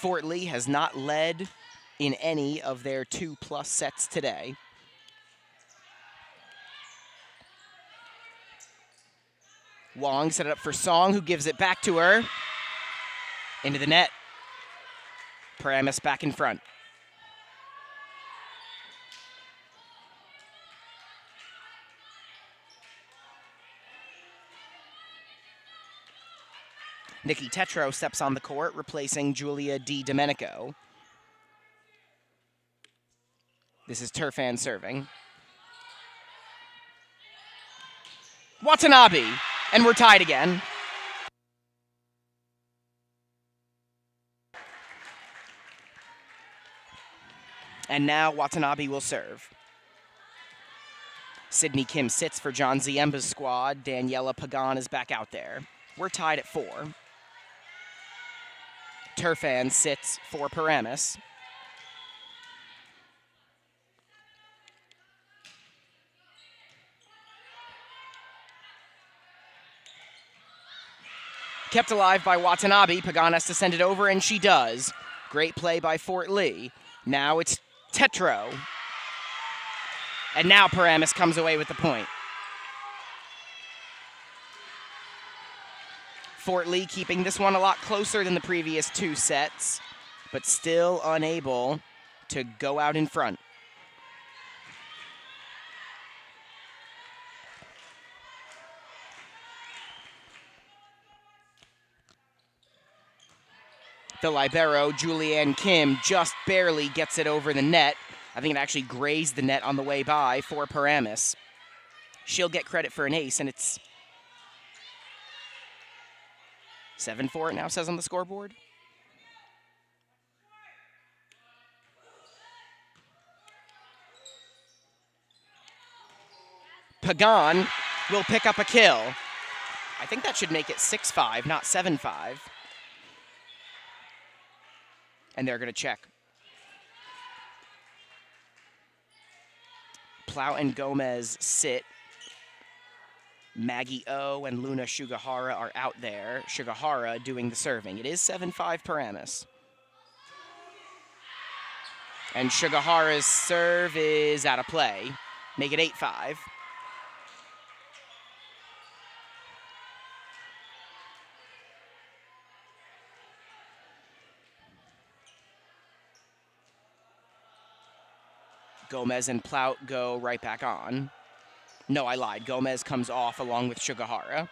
Fort Lee has not led in any of their 2+ sets today. Wong set it up for Song, who gives it back to her. Into the net. Paramus back in front. Nikki Tetro steps on the court, replacing Julia Di Domenico. This is Turfan serving. Watanabe, and we're tied again. And now Watanabe will serve. Sydney Kim sits for John Ziemba's squad. Daniela Pagan is back out there. We're tied at 4. Turfan sits for Paramus. Kept alive by Watanabe. Pagan has to send it over, and she does. Great play by Fort Lee. Now it's Tetro. And now Paramus comes away with the point. Fort Lee keeping this one a lot closer than the previous 2 sets, but still unable to go out in front. The libero, Julianne Kim, just barely gets it over the net. I think it actually grazed the net on the way by for Paramus. She'll get credit for an ace, and it's 7-4, it now says on the scoreboard. Pagan will pick up a kill. I think that should make it 6-5, not 7-5. And they're going to check. Plout and Gomez sit. Maggie O and Luna Shugahara are out there. Shugahara doing the serving. It is 7-5 Paramus. And Shugahara's serve is out of play. Make it 8-5. Gomez and Plout go right back on. No, I lied. Gomez comes off along with Shugahara.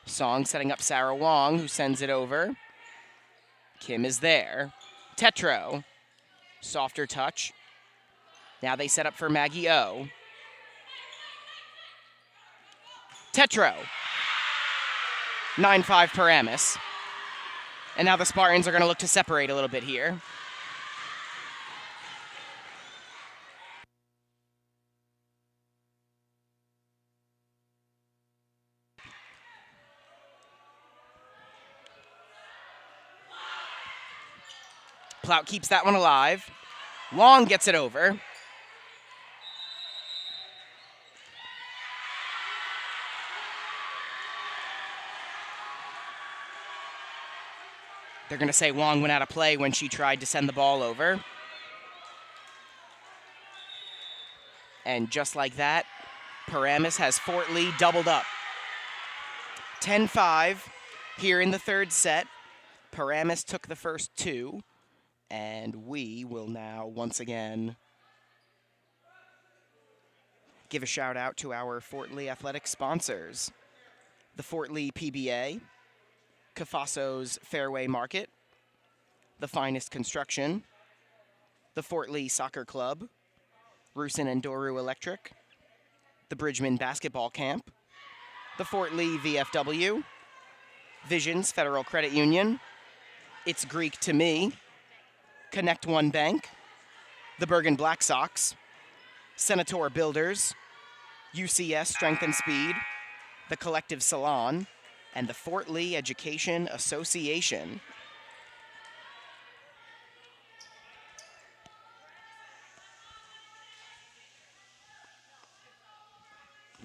Song setting up Sarah Wong, who sends it over. Kim is there. Tetro. Softer touch. Now they set up for Maggie O. Tetro. 9-5 Paramus. And now the Spartans are going to look to separate a little bit here. Plout keeps that one alive. Wong gets it over. They're going to say Wong went out of play when she tried to send the ball over. And just like that, Paramus has Fort Lee doubled up. 10-5 here in the 3rd set. Paramus took the first 2. And we will now once again give a shout out to our Fort Lee athletic sponsors. The Fort Lee PBA, Cafaso's Fairway Market, The Finest Construction, the Fort Lee Soccer Club, Rusin and Doru Electric, the Bridgman Basketball Camp, the Fort Lee VFW, Visions Federal Credit Union, It's Greek to Me, Connect One Bank, the Bergen Black Sox, Senator Builders, UCS Strength and Speed, the Collective Salon, and the Fort Lee Education Association.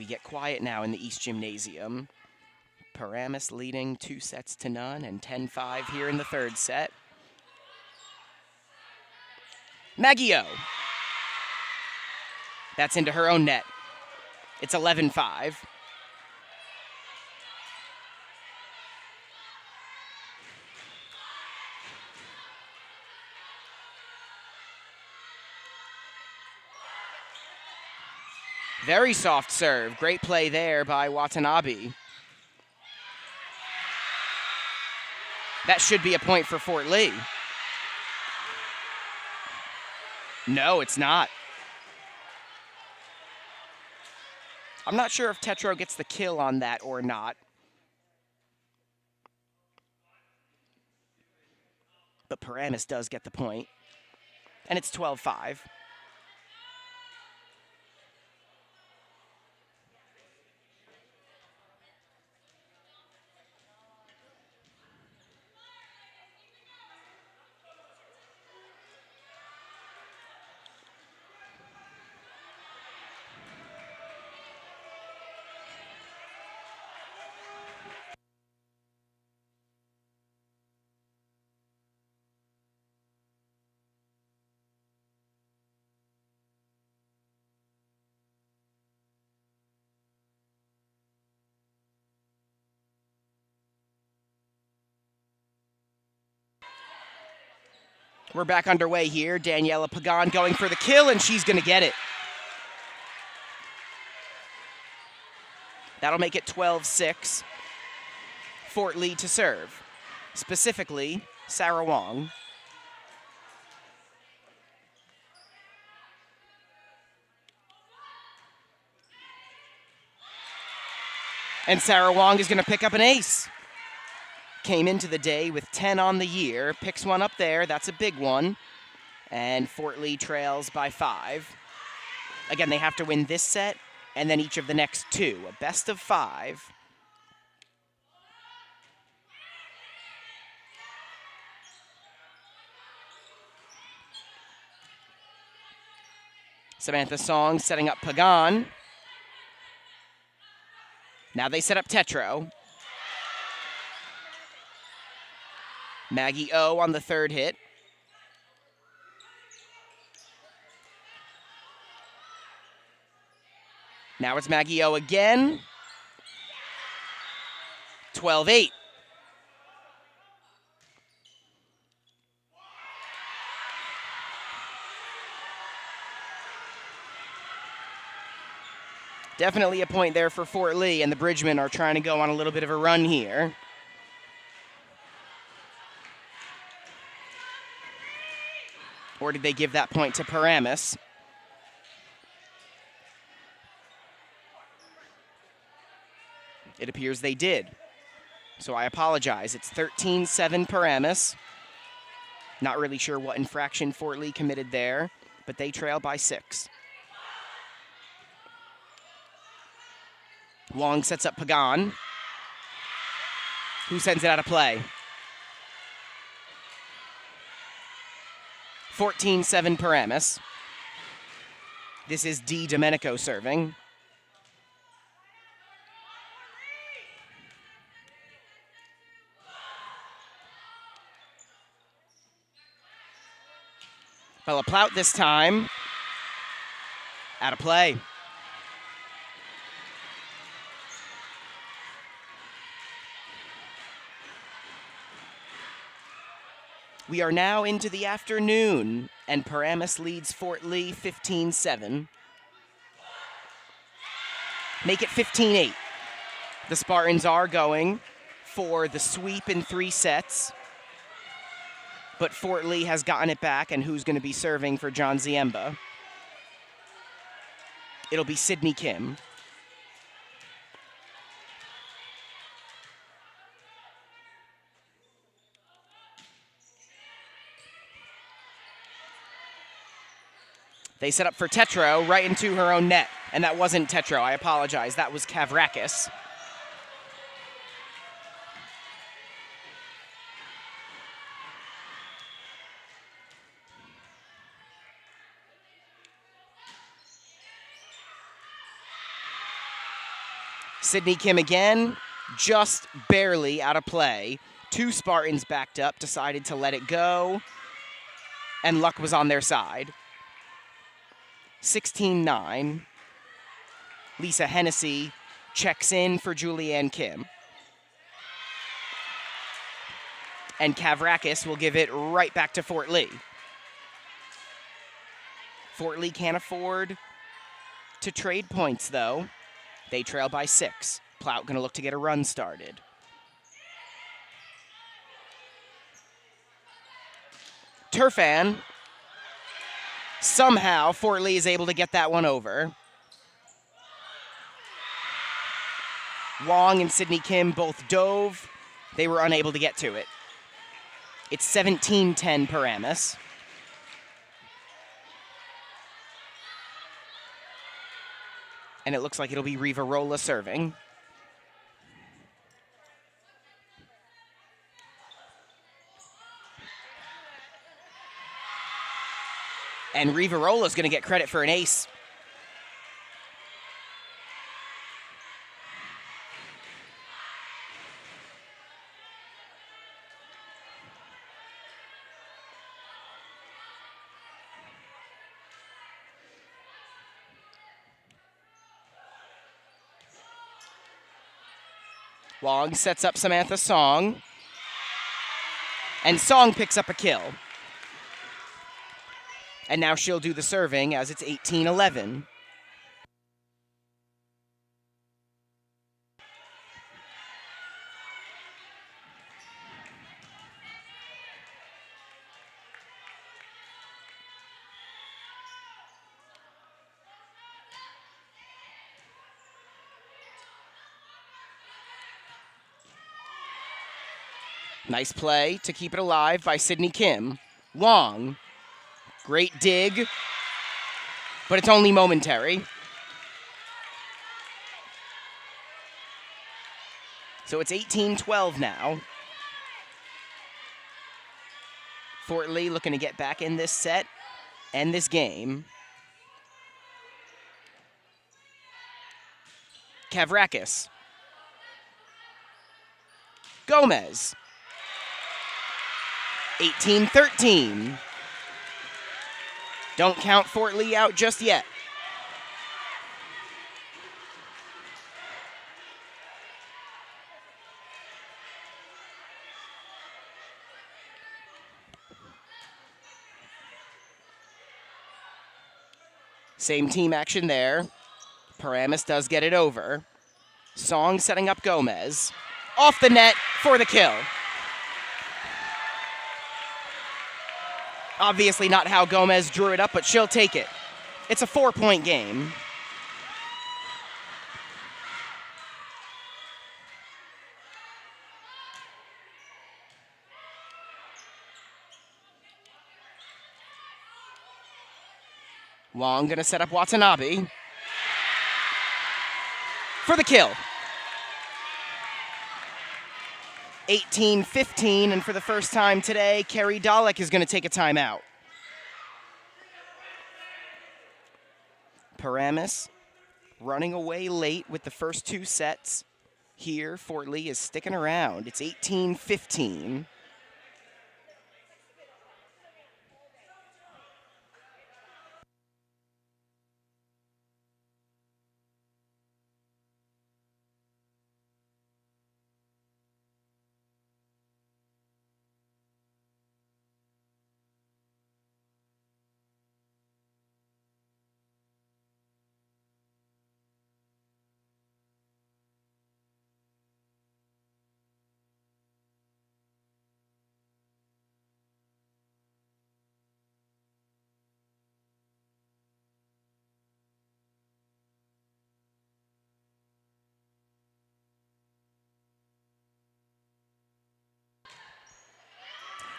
We get quiet now in the East Gymnasium. Paramus leading 2-0 and 10-5 here in the third set. Maggie O. That's into her own net. It's 11-5. Very soft serve. Great play there by Watanabe. That should be a point for Fort Lee. No, it's not. I'm not sure if Tetro gets the kill on that or not. But Paramus does get the point. And it's 12-5. We're back underway here. Daniela Pagan going for the kill, and she's going to get it. That'll make it 12-6. Fort Lee to serve. Specifically, Sarah Wong. And Sarah Wong is going to pick up an ace. Came into the day with 10 on the year. Picks one up there. That's a big one. And Fort Lee trails by 5. Again, they have to win this set and then each of the next 2. A best of 5. Samantha Song setting up Pagan. Now they set up Tetro. Maggie O on the third hit. Now it's Maggie O again. 12-8. Definitely a point there for Fort Lee, and the Bridgemen are trying to go on a little bit of a run here. Or did they give that point to Paramus? It appears they did. So I apologize. It's 13-7 Paramus. Not really sure what infraction Fort Lee committed there, but they trail by 6. Wong sets up Pagan, who sends it out of play. 14-7 Paramus. This is D. Domenico serving. Bella Plout this time. Out of play. We are now into the afternoon, and Paramus leads Fort Lee 15-7. Make it 15-8. The Spartans are going for the sweep in 3 sets, but Fort Lee has gotten it back, and who's going to be serving for John Ziemba? It'll be Sydney Kim. They set up for Tetro right into her own net. And that wasn't Tetro, I apologize. That was Kavrakis. Sydney Kim again, just barely out of play. 2 Spartans backed up, decided to let it go, and luck was on their side. 16-9. Lisa Hennessy checks in for Julianne Kim. And Kavrakis will give it right back to Fort Lee. Fort Lee can't afford to trade points, though. They trail by 6. Plout going to look to get a run started. Turfan. Somehow, Fort Lee is able to get that one over. Wong and Sydney Kim both dove. They were unable to get to it. It's 17-10 Paramus. And it looks like it'll be Rivarola serving. And Rivarola's going to get credit for an ace. Wong sets up Samantha Song. And Song picks up a kill. And now she'll do the serving as it's 18-11. Nice play to keep it alive by Sydney Kim. Wong. Great dig, but it's only momentary. So it's 18-12 now. Fort Lee looking to get back in this set and this game. Kavrakis. Gomez. 18-13. Don't count Fort Lee out just yet. Same team action there. Paramus does get it over. Song setting up Gomez. Off the net for the kill. Obviously not how Gomez drew it up, but she'll take it. It's a 4-point game. Wong gonna set up Watanabe for the kill. 18-15, and for the first time today, Carrie Dalek is going to take a timeout. Paramus running away late with the first 2 sets. Here, Fort Lee is sticking around. It's 18-15.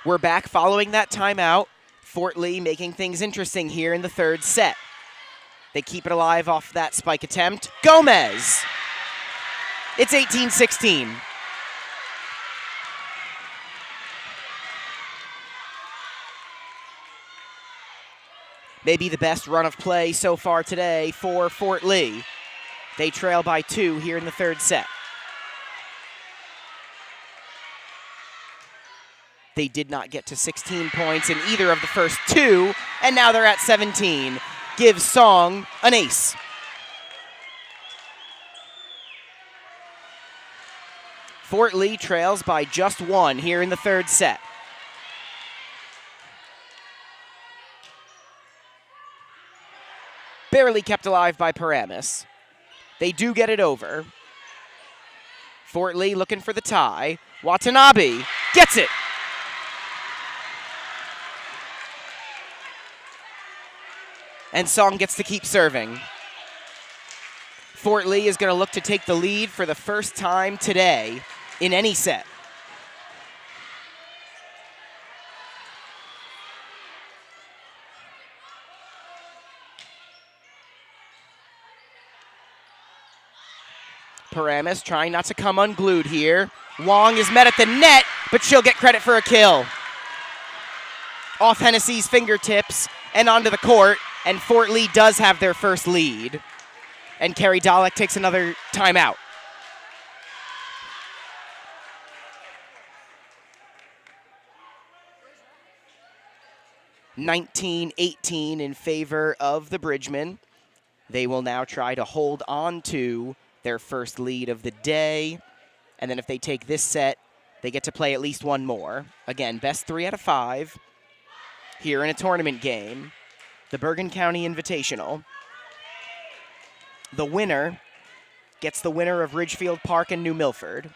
We're back following that timeout. Fort Lee making things interesting here in the 3rd set. They keep it alive off that spike attempt. Gomez! It's 18-16. Maybe the best run of play so far today for Fort Lee. They trail by 2 here in the third set. They did not get to 16 points in either of the first 2, and now they're at 17. Gives Song an ace. Fort Lee trails by just 1 here in the third set. Barely kept alive by Paramus. They do get it over. Fort Lee looking for the tie. Watanabe gets it. And Song gets to keep serving. Fort Lee is going to look to take the lead for the first time today in any set. Paramus trying not to come unglued here. Wong is met at the net, but she'll get credit for a kill. Off Hennessy's fingertips and onto the court, and Fort Lee does have their first lead. And Carrie Dalek takes another timeout. (19-18) in favor of the Bridgemen. They will now try to hold on to their first lead of the day. And then if they take this set, they get to play at least one more. Again, best 3 out of 5 here in a tournament game. The Bergen County Invitational. The winner gets the winner of Ridgefield Park and New Milford.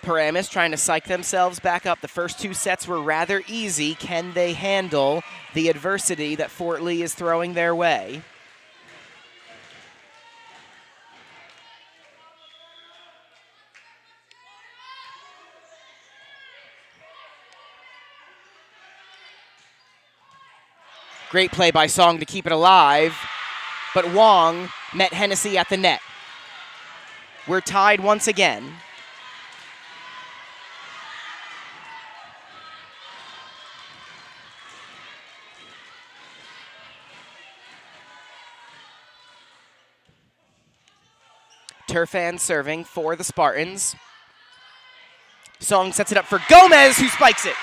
Paramus trying to psych themselves back up. The first 2 sets were rather easy. Can they handle the adversity that Fort Lee is throwing their way? Great play by Song to keep it alive, but Wong met Hennessy at the net. We're tied once again. Turfan serving for the Spartans. Song sets it up for Gomez, who spikes it.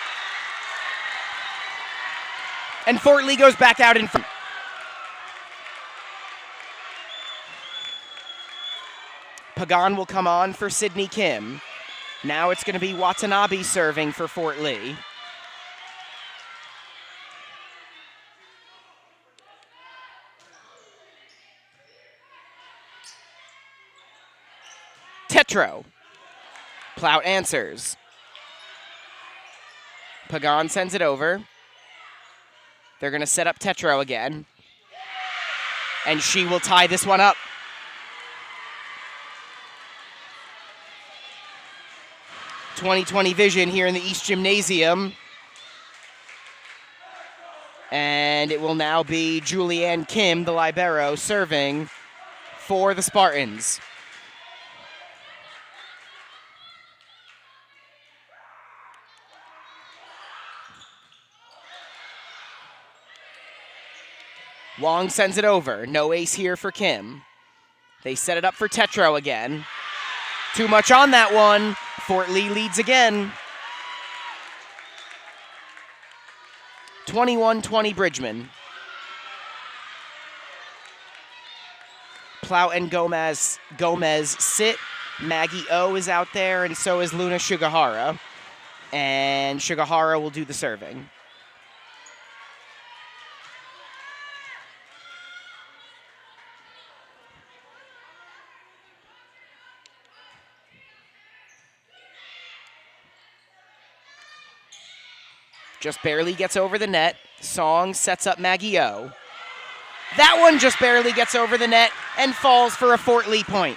And Fort Lee goes back out in front. Pagan will come on for Sydney Kim. Now it's going to be Watanabe serving for Fort Lee. Tetro. Plout answers. Pagan sends it over. They're going to set up Tetro again. And she will tie this one up. (20/20) vision here in the East Gymnasium. And it will now be Julianne Kim, the libero, serving for the Spartans. Wong sends it over. No ace here for Kim. They set it up for Tetro again. Too much on that one. Fort Lee leads again. 21-20 Bridgeman. Plout and Gomez sit. Maggie O is out there, and so is Luna Shugahara. And Shugahara will do the serving. Just barely gets over the net. Song sets up Maggie O. That one just barely gets over the net and falls for a Fort Lee point.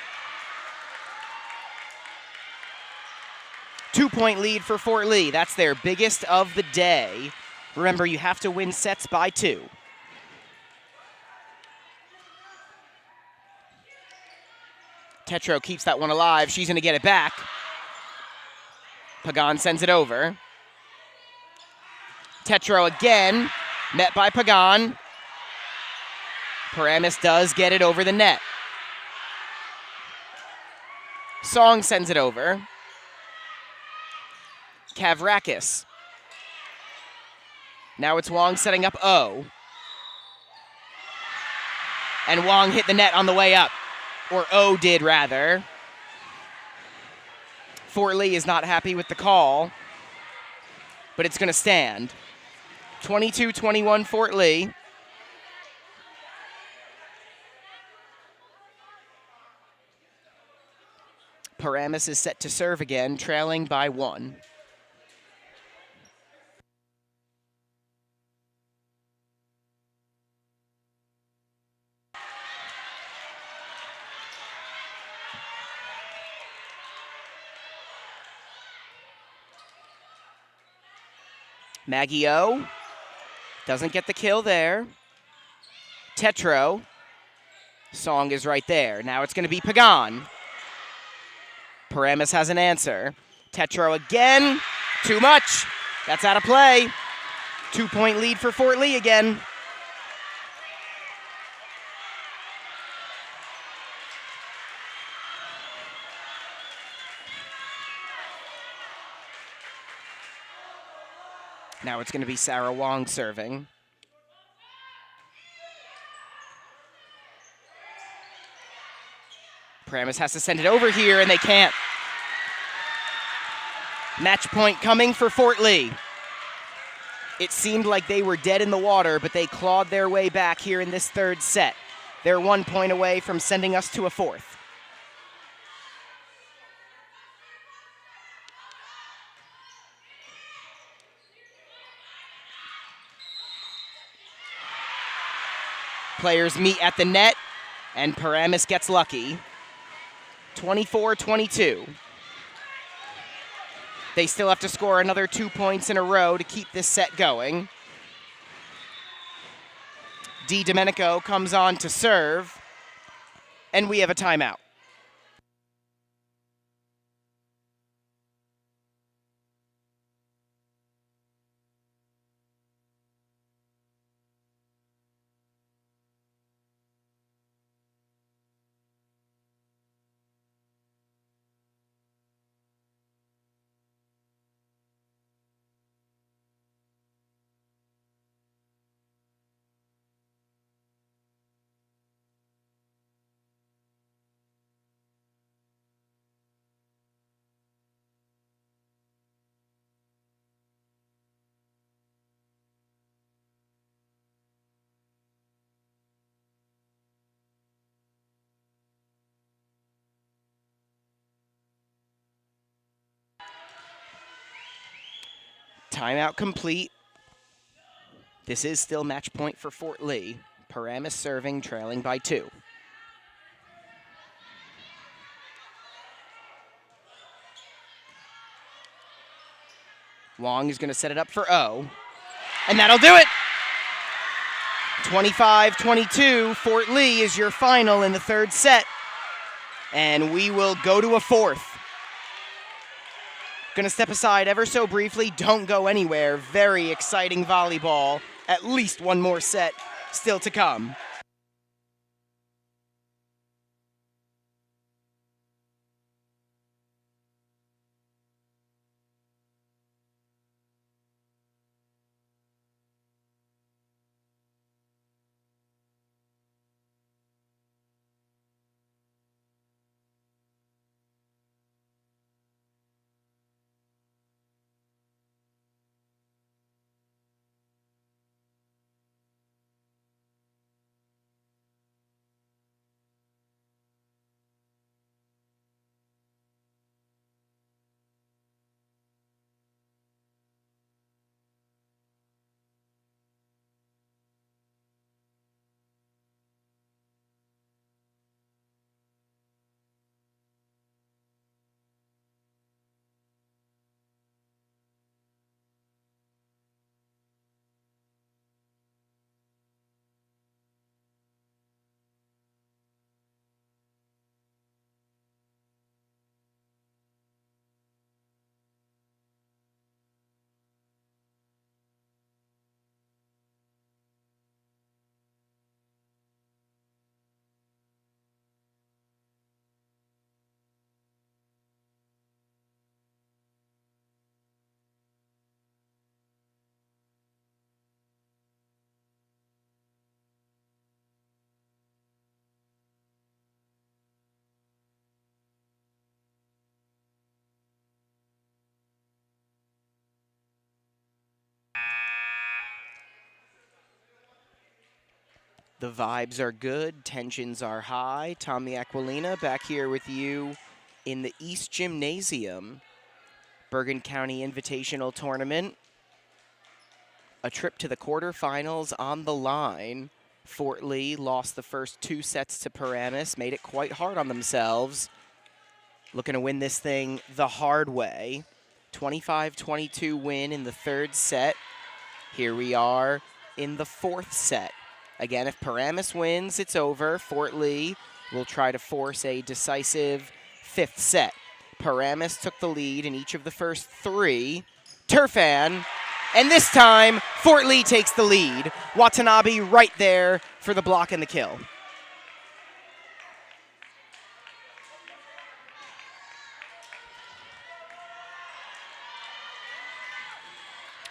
2-point lead for Fort Lee. That's their biggest of the day. Remember, you have to win sets by 2. Tetro keeps that one alive. She's going to get it back. Pagan sends it over. Tetro again, met by Pagan. Paramus does get it over the net. Song sends it over. Kavrakis. Now it's Wong setting up O. And Wong hit the net on the way up. Or O did, rather. Fort Lee is not happy with the call, but it's going to stand. 22-21 Fort Lee. Paramus is set to serve again, trailing by 1. Maggie O doesn't get the kill there. Tetro. Song is right there. Now it's going to be Pagan. Paramus has an answer. Tetro again. Too much. That's out of play. 2-point lead for Fort Lee again. Now it's going to be Sarah Wong serving. Paramus has to send it over here, and they can't. Match point coming for Fort Lee. It seemed like they were dead in the water, but they clawed their way back here in this third set. They're 1 point away from sending us to a fourth. Players meet at the net, and Paramus gets lucky. 24-22. They still have to score another 2 points in a row to keep this set going. Di Domenico comes on to serve, and we have a timeout. Timeout complete. This is still match point for Fort Lee. Paramus serving, trailing by 2. Wong is going to set it up for O. And that'll do it! 25-22, Fort Lee is your final in the third set. And we will go to a fourth. Gonna step aside ever so briefly. Don't go anywhere. Very exciting volleyball. At least one more set still to come. The vibes are good, tensions are high. Tommy Aquilina back here with you in the East Gymnasium. Bergen County Invitational Tournament. A trip to the quarterfinals on the line. Fort Lee lost the first 2 sets to Paramus, made it quite hard on themselves. Looking to win this thing the hard way. 25-22 win in the 3rd set. Here we are in the 4th set. Again, if Paramus wins, it's over. Fort Lee will try to force a decisive 5th set. Paramus took the lead in each of the first 3. Turfan, and this time, Fort Lee takes the lead. Watanabe right there for the block and the kill.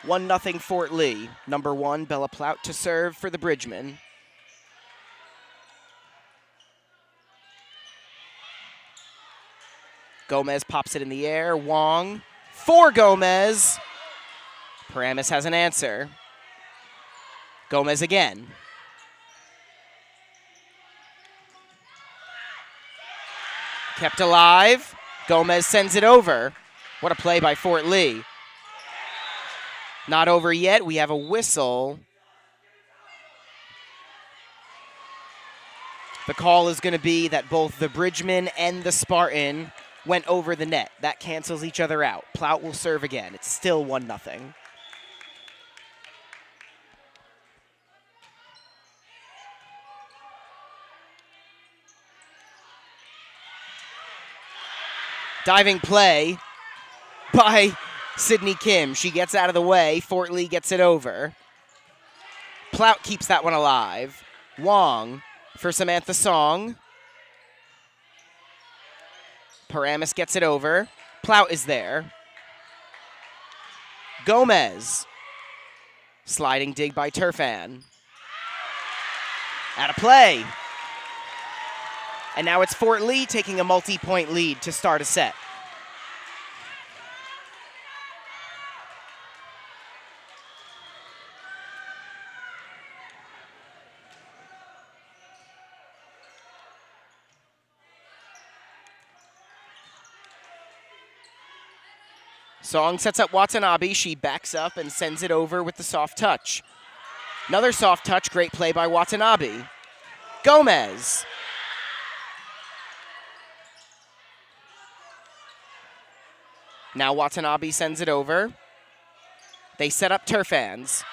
One nothing Fort Lee. Number 1, Bella Plout to serve for the Bridgemen. Gomez pops it in the air. Wong for Gomez. Paramus has an answer. Gomez again. Kept alive. Gomez sends it over. What a play by Fort Lee. Not over yet. We have a whistle. The call is going to be that both the Bridgeman and the Spartan went over the net. That cancels each other out. Plout will serve again. It's still 1-0. Diving play by Sydney Kim. She gets out of the way. Fort Lee gets it over. Plout keeps that one alive. Wong for Samantha Song. Paramus gets it over. Plout is there. Gomez. Sliding dig by Turfan. Out of play. And now it's Fort Lee taking a multi-point lead to start a set. Song sets up Watanabe. She backs up and sends it over with the soft touch. Another soft touch. Great play by Watanabe. Gomez. Now Watanabe sends it over. They set up Turfans.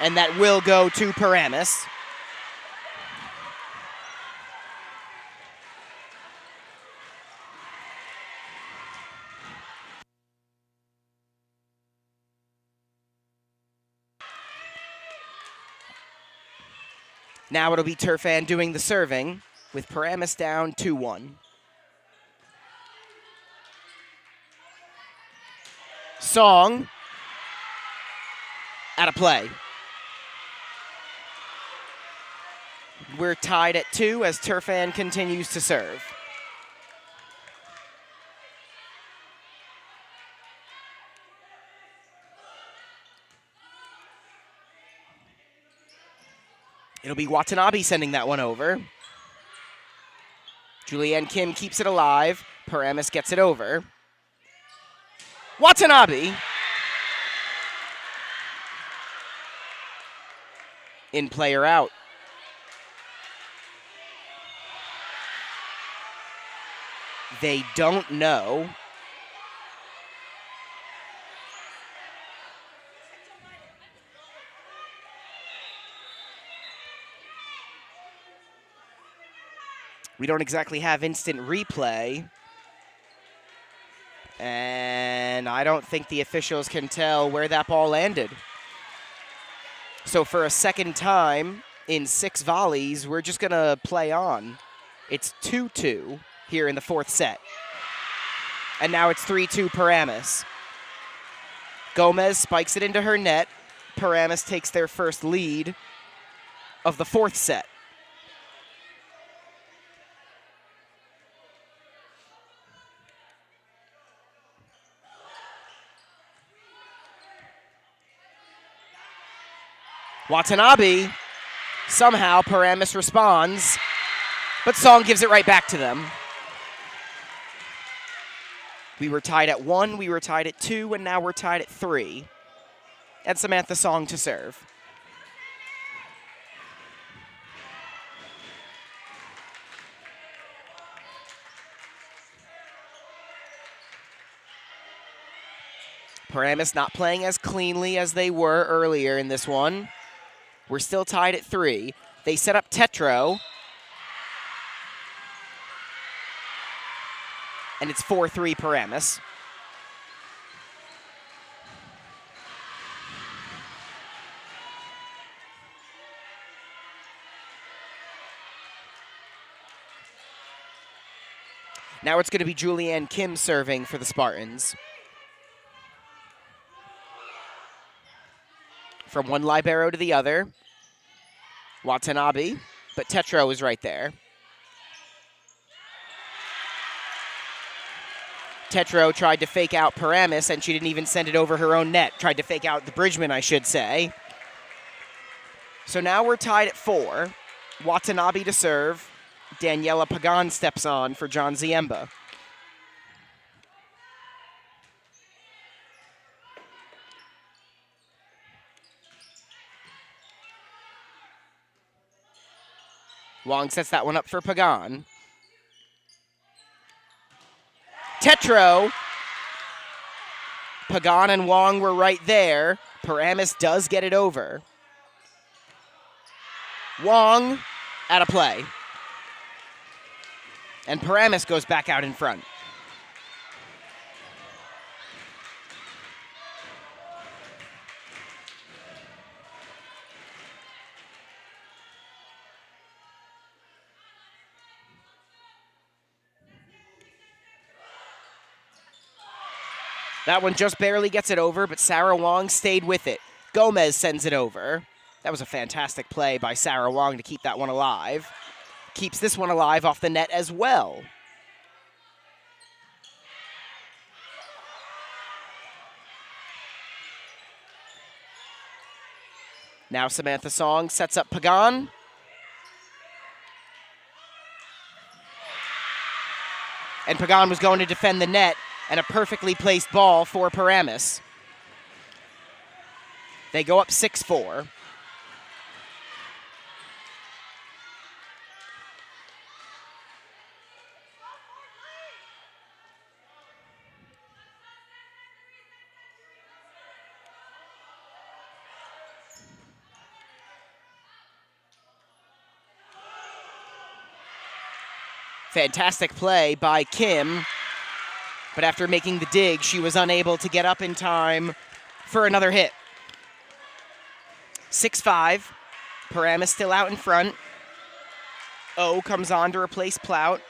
And that will go to Paramus. Now it'll be Turfan doing the serving, with Paramus down 2-1. Song out of play. We're tied at 2 as Turfan continues to serve. It'll be Watanabe sending that one over. Julianne Kim keeps it alive. Paramus gets it over. Watanabe. In play or out. They don't know. We don't exactly have instant replay. And I don't think the officials can tell where that ball landed. So for a second time in 6 volleys, we're just going to play on. It's 2-2 here in the 4th set. And now it's 3-2 Paramus. Gomez spikes it into her net. Paramus takes their first lead of the 4th set. Watanabe. Somehow Paramus responds, but Song gives it right back to them. We were tied at 1, we were tied at 2, and now we're tied at 3. And Samantha Song to serve. Paramus not playing as cleanly as they were earlier in this one. We're still tied at 3. They set up Tetro. And it's 4-3 Paramus. Now it's going to be Julianne Kim serving for the Spartans. From one libero to the other. Watanabe, but Tetro is right there. Tetro tried to fake out Paramus, and she didn't even send it over her own net. Tried to fake out the Bridgman, I should say. So now we're tied at 4. Watanabe to serve. Daniela Pagan steps on for John Ziemba. Wong sets that one up for Pagan. Tetro. Pagan and Wong were right there. Paramus does get it over. Wong out of play. And Paramus goes back out in front. That one just barely gets it over, but Sarah Wong stayed with it. Gomez sends it over. That was a fantastic play by Sarah Wong to keep that one alive. Keeps this one alive off the net as well. Now Samantha Song sets up Pagan. And Pagan was going to defend the net, and a perfectly placed ball for Paramus. They go up 6-4. Fantastic play by Kim. But after making the dig, she was unable to get up in time for another hit. 6-5. Paramus still out in front. O comes on to replace Plout.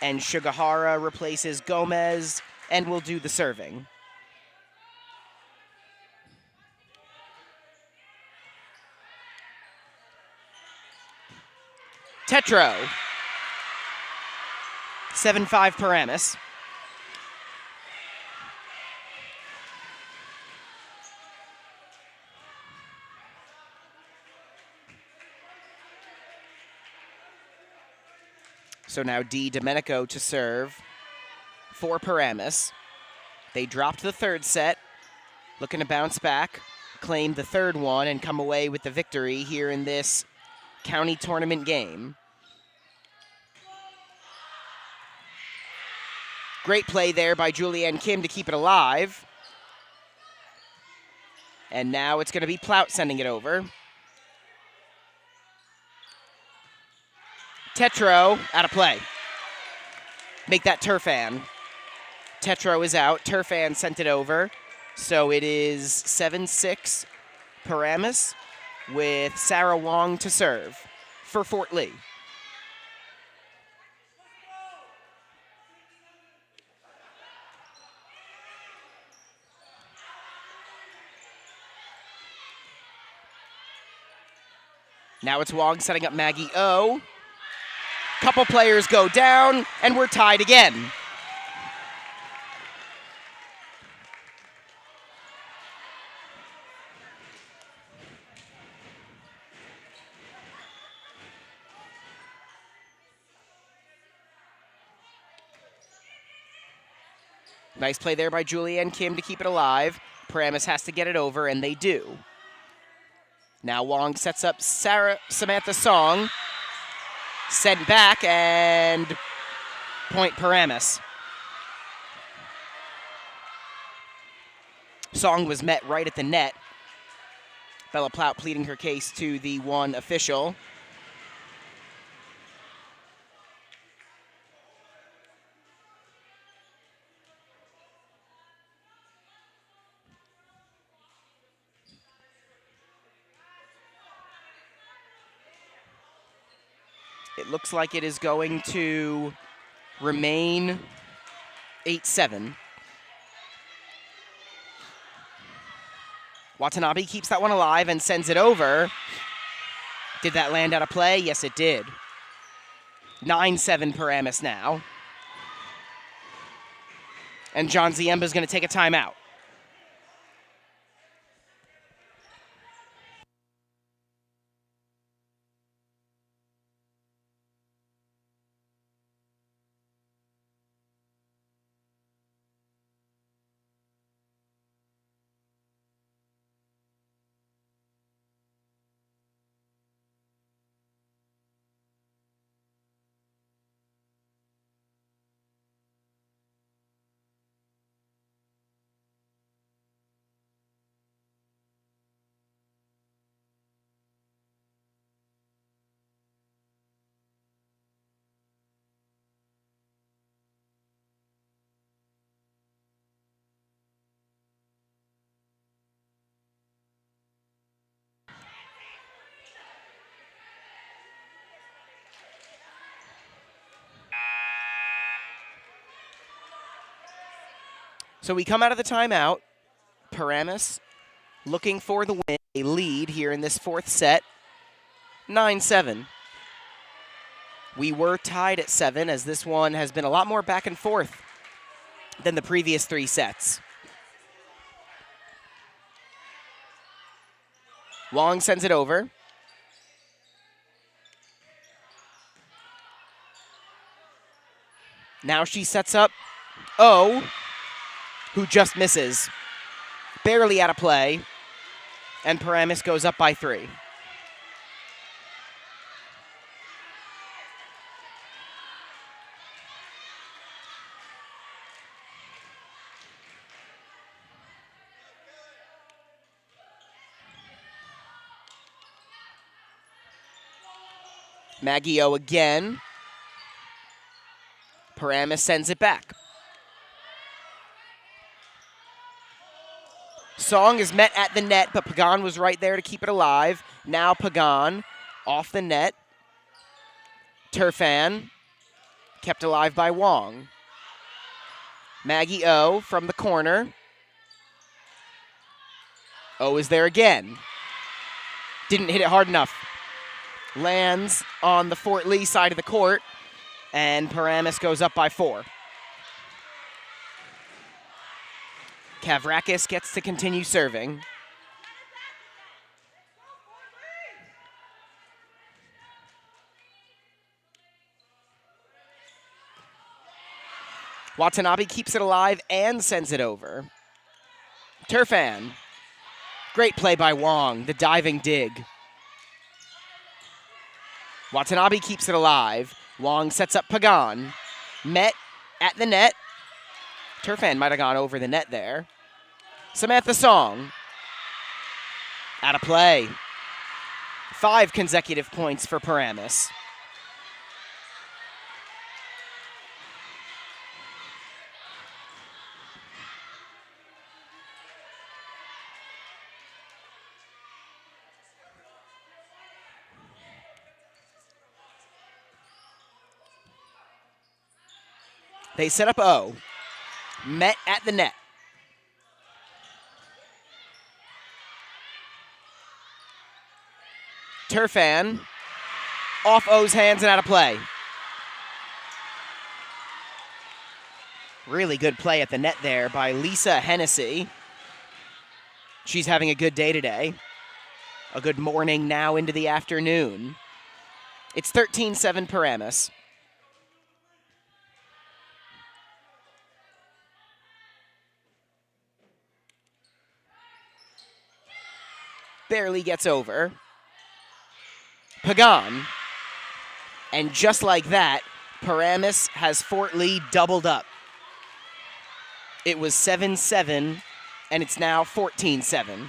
And Shugahara replaces Gomez and will do the serving. Tetro. 7-5 Paramus. So now D. Domenico to serve for Paramus. They dropped the third set, looking to bounce back, claim the third one, and come away with the victory here in this county tournament game. Great play there by Julianne Kim to keep it alive. And now it's going to be Plout sending it over. Tetro out of play. Make that Turfan. Tetro is out. Turfan sent it over. So it is 7-6 Paramus with Sarah Wong to serve for Fort Lee. Now it's Wong setting up Maggie O. Couple players go down, and we're tied again. Nice play there by Julianne Kim to keep it alive. Paramus has to get it over, and they do. Now Wong sets up Samantha Song. Sent back, and point Paramus. Song was met right at the net. Bella Plout pleading her case to the one official. It looks like it is going to remain 8-7. Watanabe keeps that one alive and sends it over. Did that land out of play? Yes, it did. 9-7 Paramus now. And John Ziemba is going to take a timeout. So we come out of the timeout. Paramus looking for the win, a lead here in this fourth set, 9-7. We were tied at 7, as this one has been a lot more back and forth than the previous 3 sets. Wong sends it over. Now she sets up O, who just misses. Barely out of play, and Paramus goes up by 3. Maggie O again. Paramus sends it back. Song is met at the net, but Pagan was right there to keep it alive. Now Pagan off the net. Turfan kept alive by Wong. Maggie O from the corner. O is there again. Didn't hit it hard enough. Lands on the Fort Lee side of the court, and Paramus goes up by 4. Kavrakis gets to continue serving. Watanabe keeps it alive and sends it over. Turfan. Great play by Wong, the diving dig. Watanabe keeps it alive. Wong sets up Pagan. Met at the net. Turfan might have gone over the net there. Samantha Song. Out of play. 5 consecutive points for Paramus. They set up O. Met at the net. Turfan off O's hands and out of play. Really good play at the net there by Lisa Hennessy. She's having a good day today. A good morning now into the afternoon. It's 13-7 Paramus. barely gets over. Pagan. And just like that, Paramus has Fort Lee doubled up. It was 7-7, and it's now 14-7.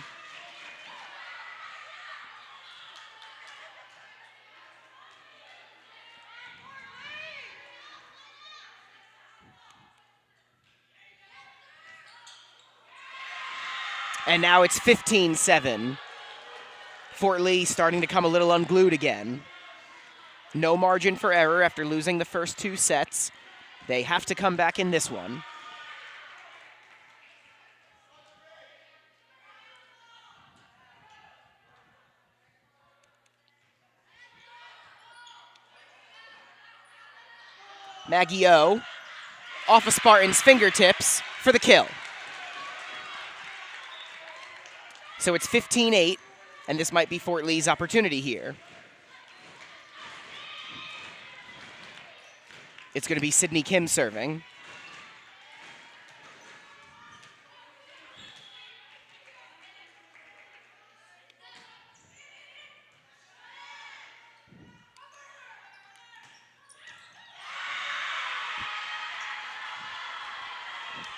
And now it's 15-7. Fort Lee starting to come a little unglued again. No margin for error after losing the first 2 sets. They have to come back in this one. Maggie O off of Spartan's fingertips for the kill. So it's 15-8, and this might be Fort Lee's opportunity here. It's going to be Sydney Kim serving.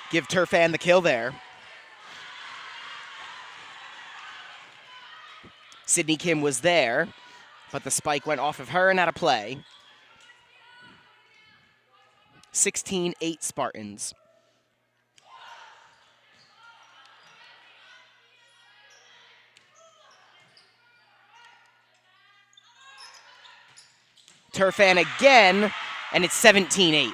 Give Turfan the kill there. Sydney Kim was there, but the spike went off of her and out of play. 16-8 Spartans. Turfan again, and it's 17-8.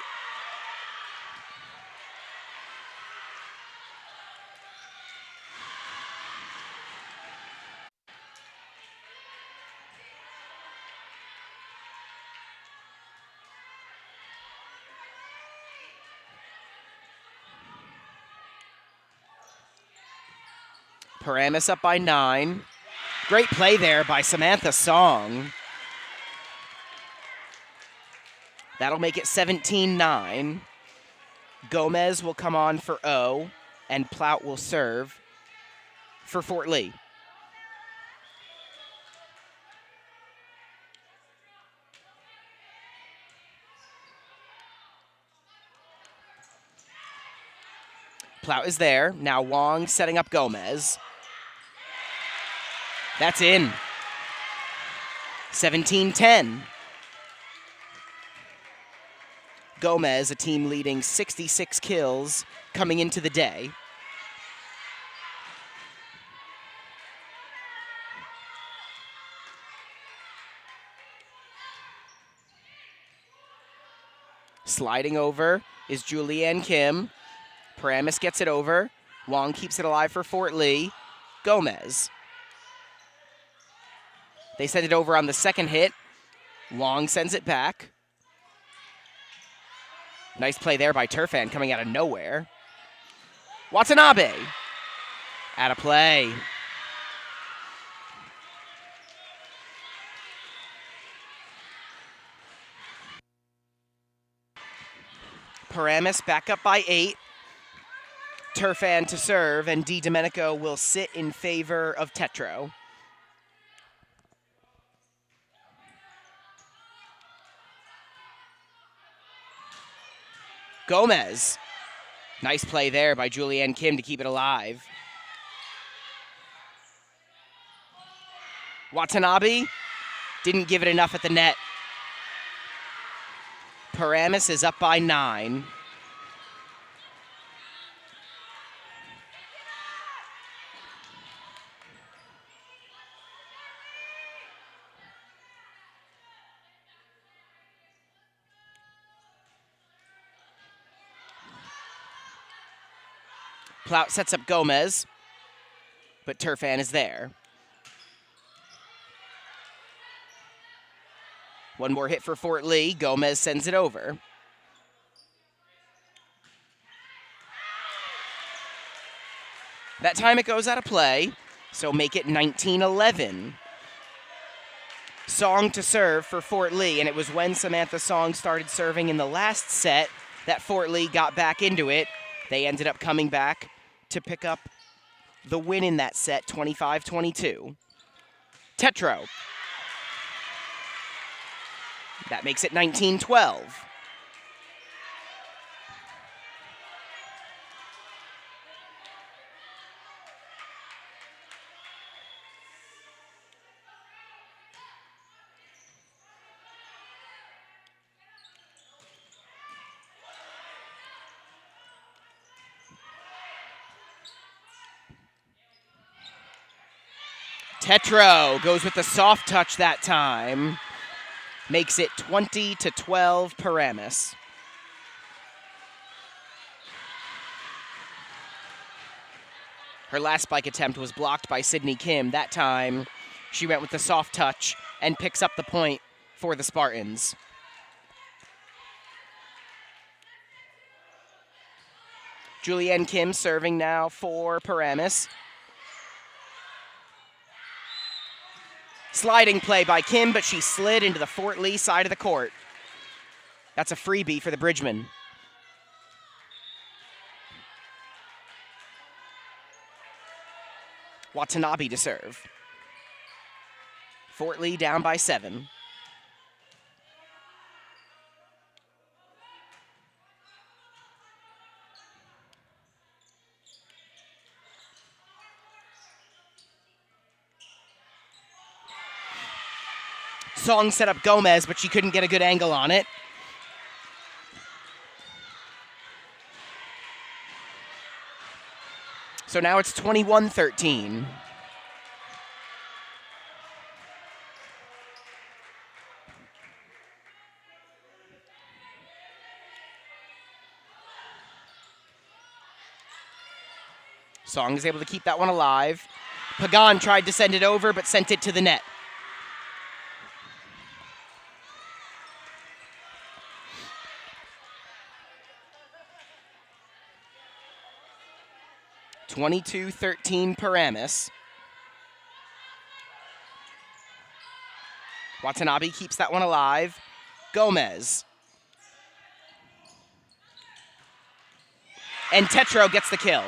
Paramus up by 9. Great play there by Samantha Song. That'll make it 17-9. Gomez will come on for O, and Plout will serve for Fort Lee. Plout is there. Now Wong setting up Gomez. That's in. 17-10. Gomez, a team leading 66 kills coming into the day. Sliding over is Julianne Kim. Paramus gets it over. Wong keeps it alive for Fort Lee. Gomez. They send it over on the second hit. Wong sends it back. Nice play there by Turfan coming out of nowhere. Watanabe. Out of play. Paramus back up by 8. Turfan to serve, and Di Domenico will sit in favor of Tetro. Gomez. Nice play there by Julianne Kim to keep it alive. Watanabe didn't give it enough at the net. Paramus is up by 9. Plout sets up Gomez, but Turfan is there. One more hit for Fort Lee. Gomez sends it over. That time it goes out of play, so make it 19-11. Song to serve for Fort Lee, and it was when Samantha Song started serving in the last set that Fort Lee got back into it. They ended up coming back to pick up the win in that set, 25-22. Tetro. That makes it 19-12. Tetro goes with the soft touch that time. Makes it 20-12 Paramus. Her last spike attempt was blocked by Sydney Kim. That time, she went with the soft touch and picks up the point for the Spartans. Julianne Kim serving now for Paramus. Sliding play by Kim, but she slid into the Fort Lee side of the court. That's a freebie for the Bridgemen. Watanabe to serve. Fort Lee down by 7. Song set up Gomez, but she couldn't get a good angle on it. So now it's 21-13. Song is able to keep that one alive. Pagan tried to send it over, but sent it to the net. (22-13) Paramus. Watanabe keeps that one alive. Gomez. And Tetro gets the kill.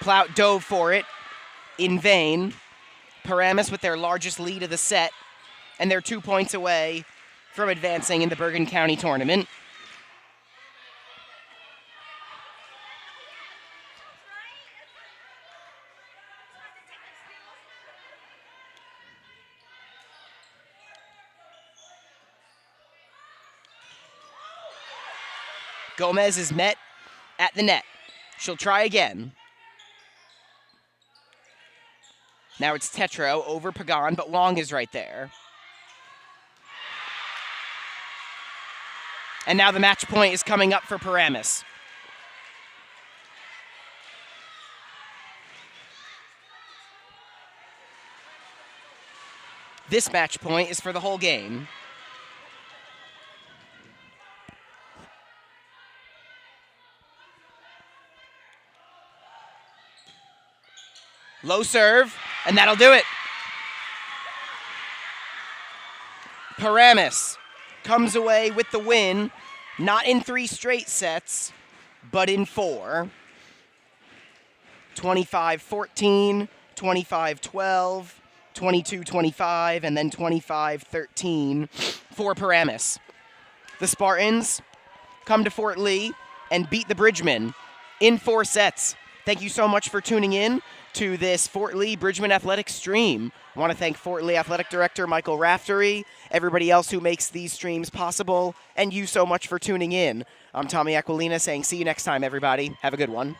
Plout dove for it in vain. Paramus with their largest lead of the set, and they're 2 points away from advancing in the Bergen County tournament. Gomez is met at the net. She'll try again. Now it's Tetro over Pagan, but Long is right there. And now the match point is coming up for Paramus. This match point is for the whole game. Low serve, and that'll do it. Paramus comes away with the win, not in 3 straight sets, but in 4. 25-14, 25-12, 22-25, and then 25-13 for Paramus. The Spartans come to Fort Lee and beat the Bridgemen in 4 sets. Thank you so much for tuning in to this Fort Lee Bridgeman Athletics stream. I want to thank Fort Lee Athletic Director Michael Raftery, everybody else who makes these streams possible, and you so much for tuning in. I'm Tommy Aquilina saying see you next time, everybody. Have a good one.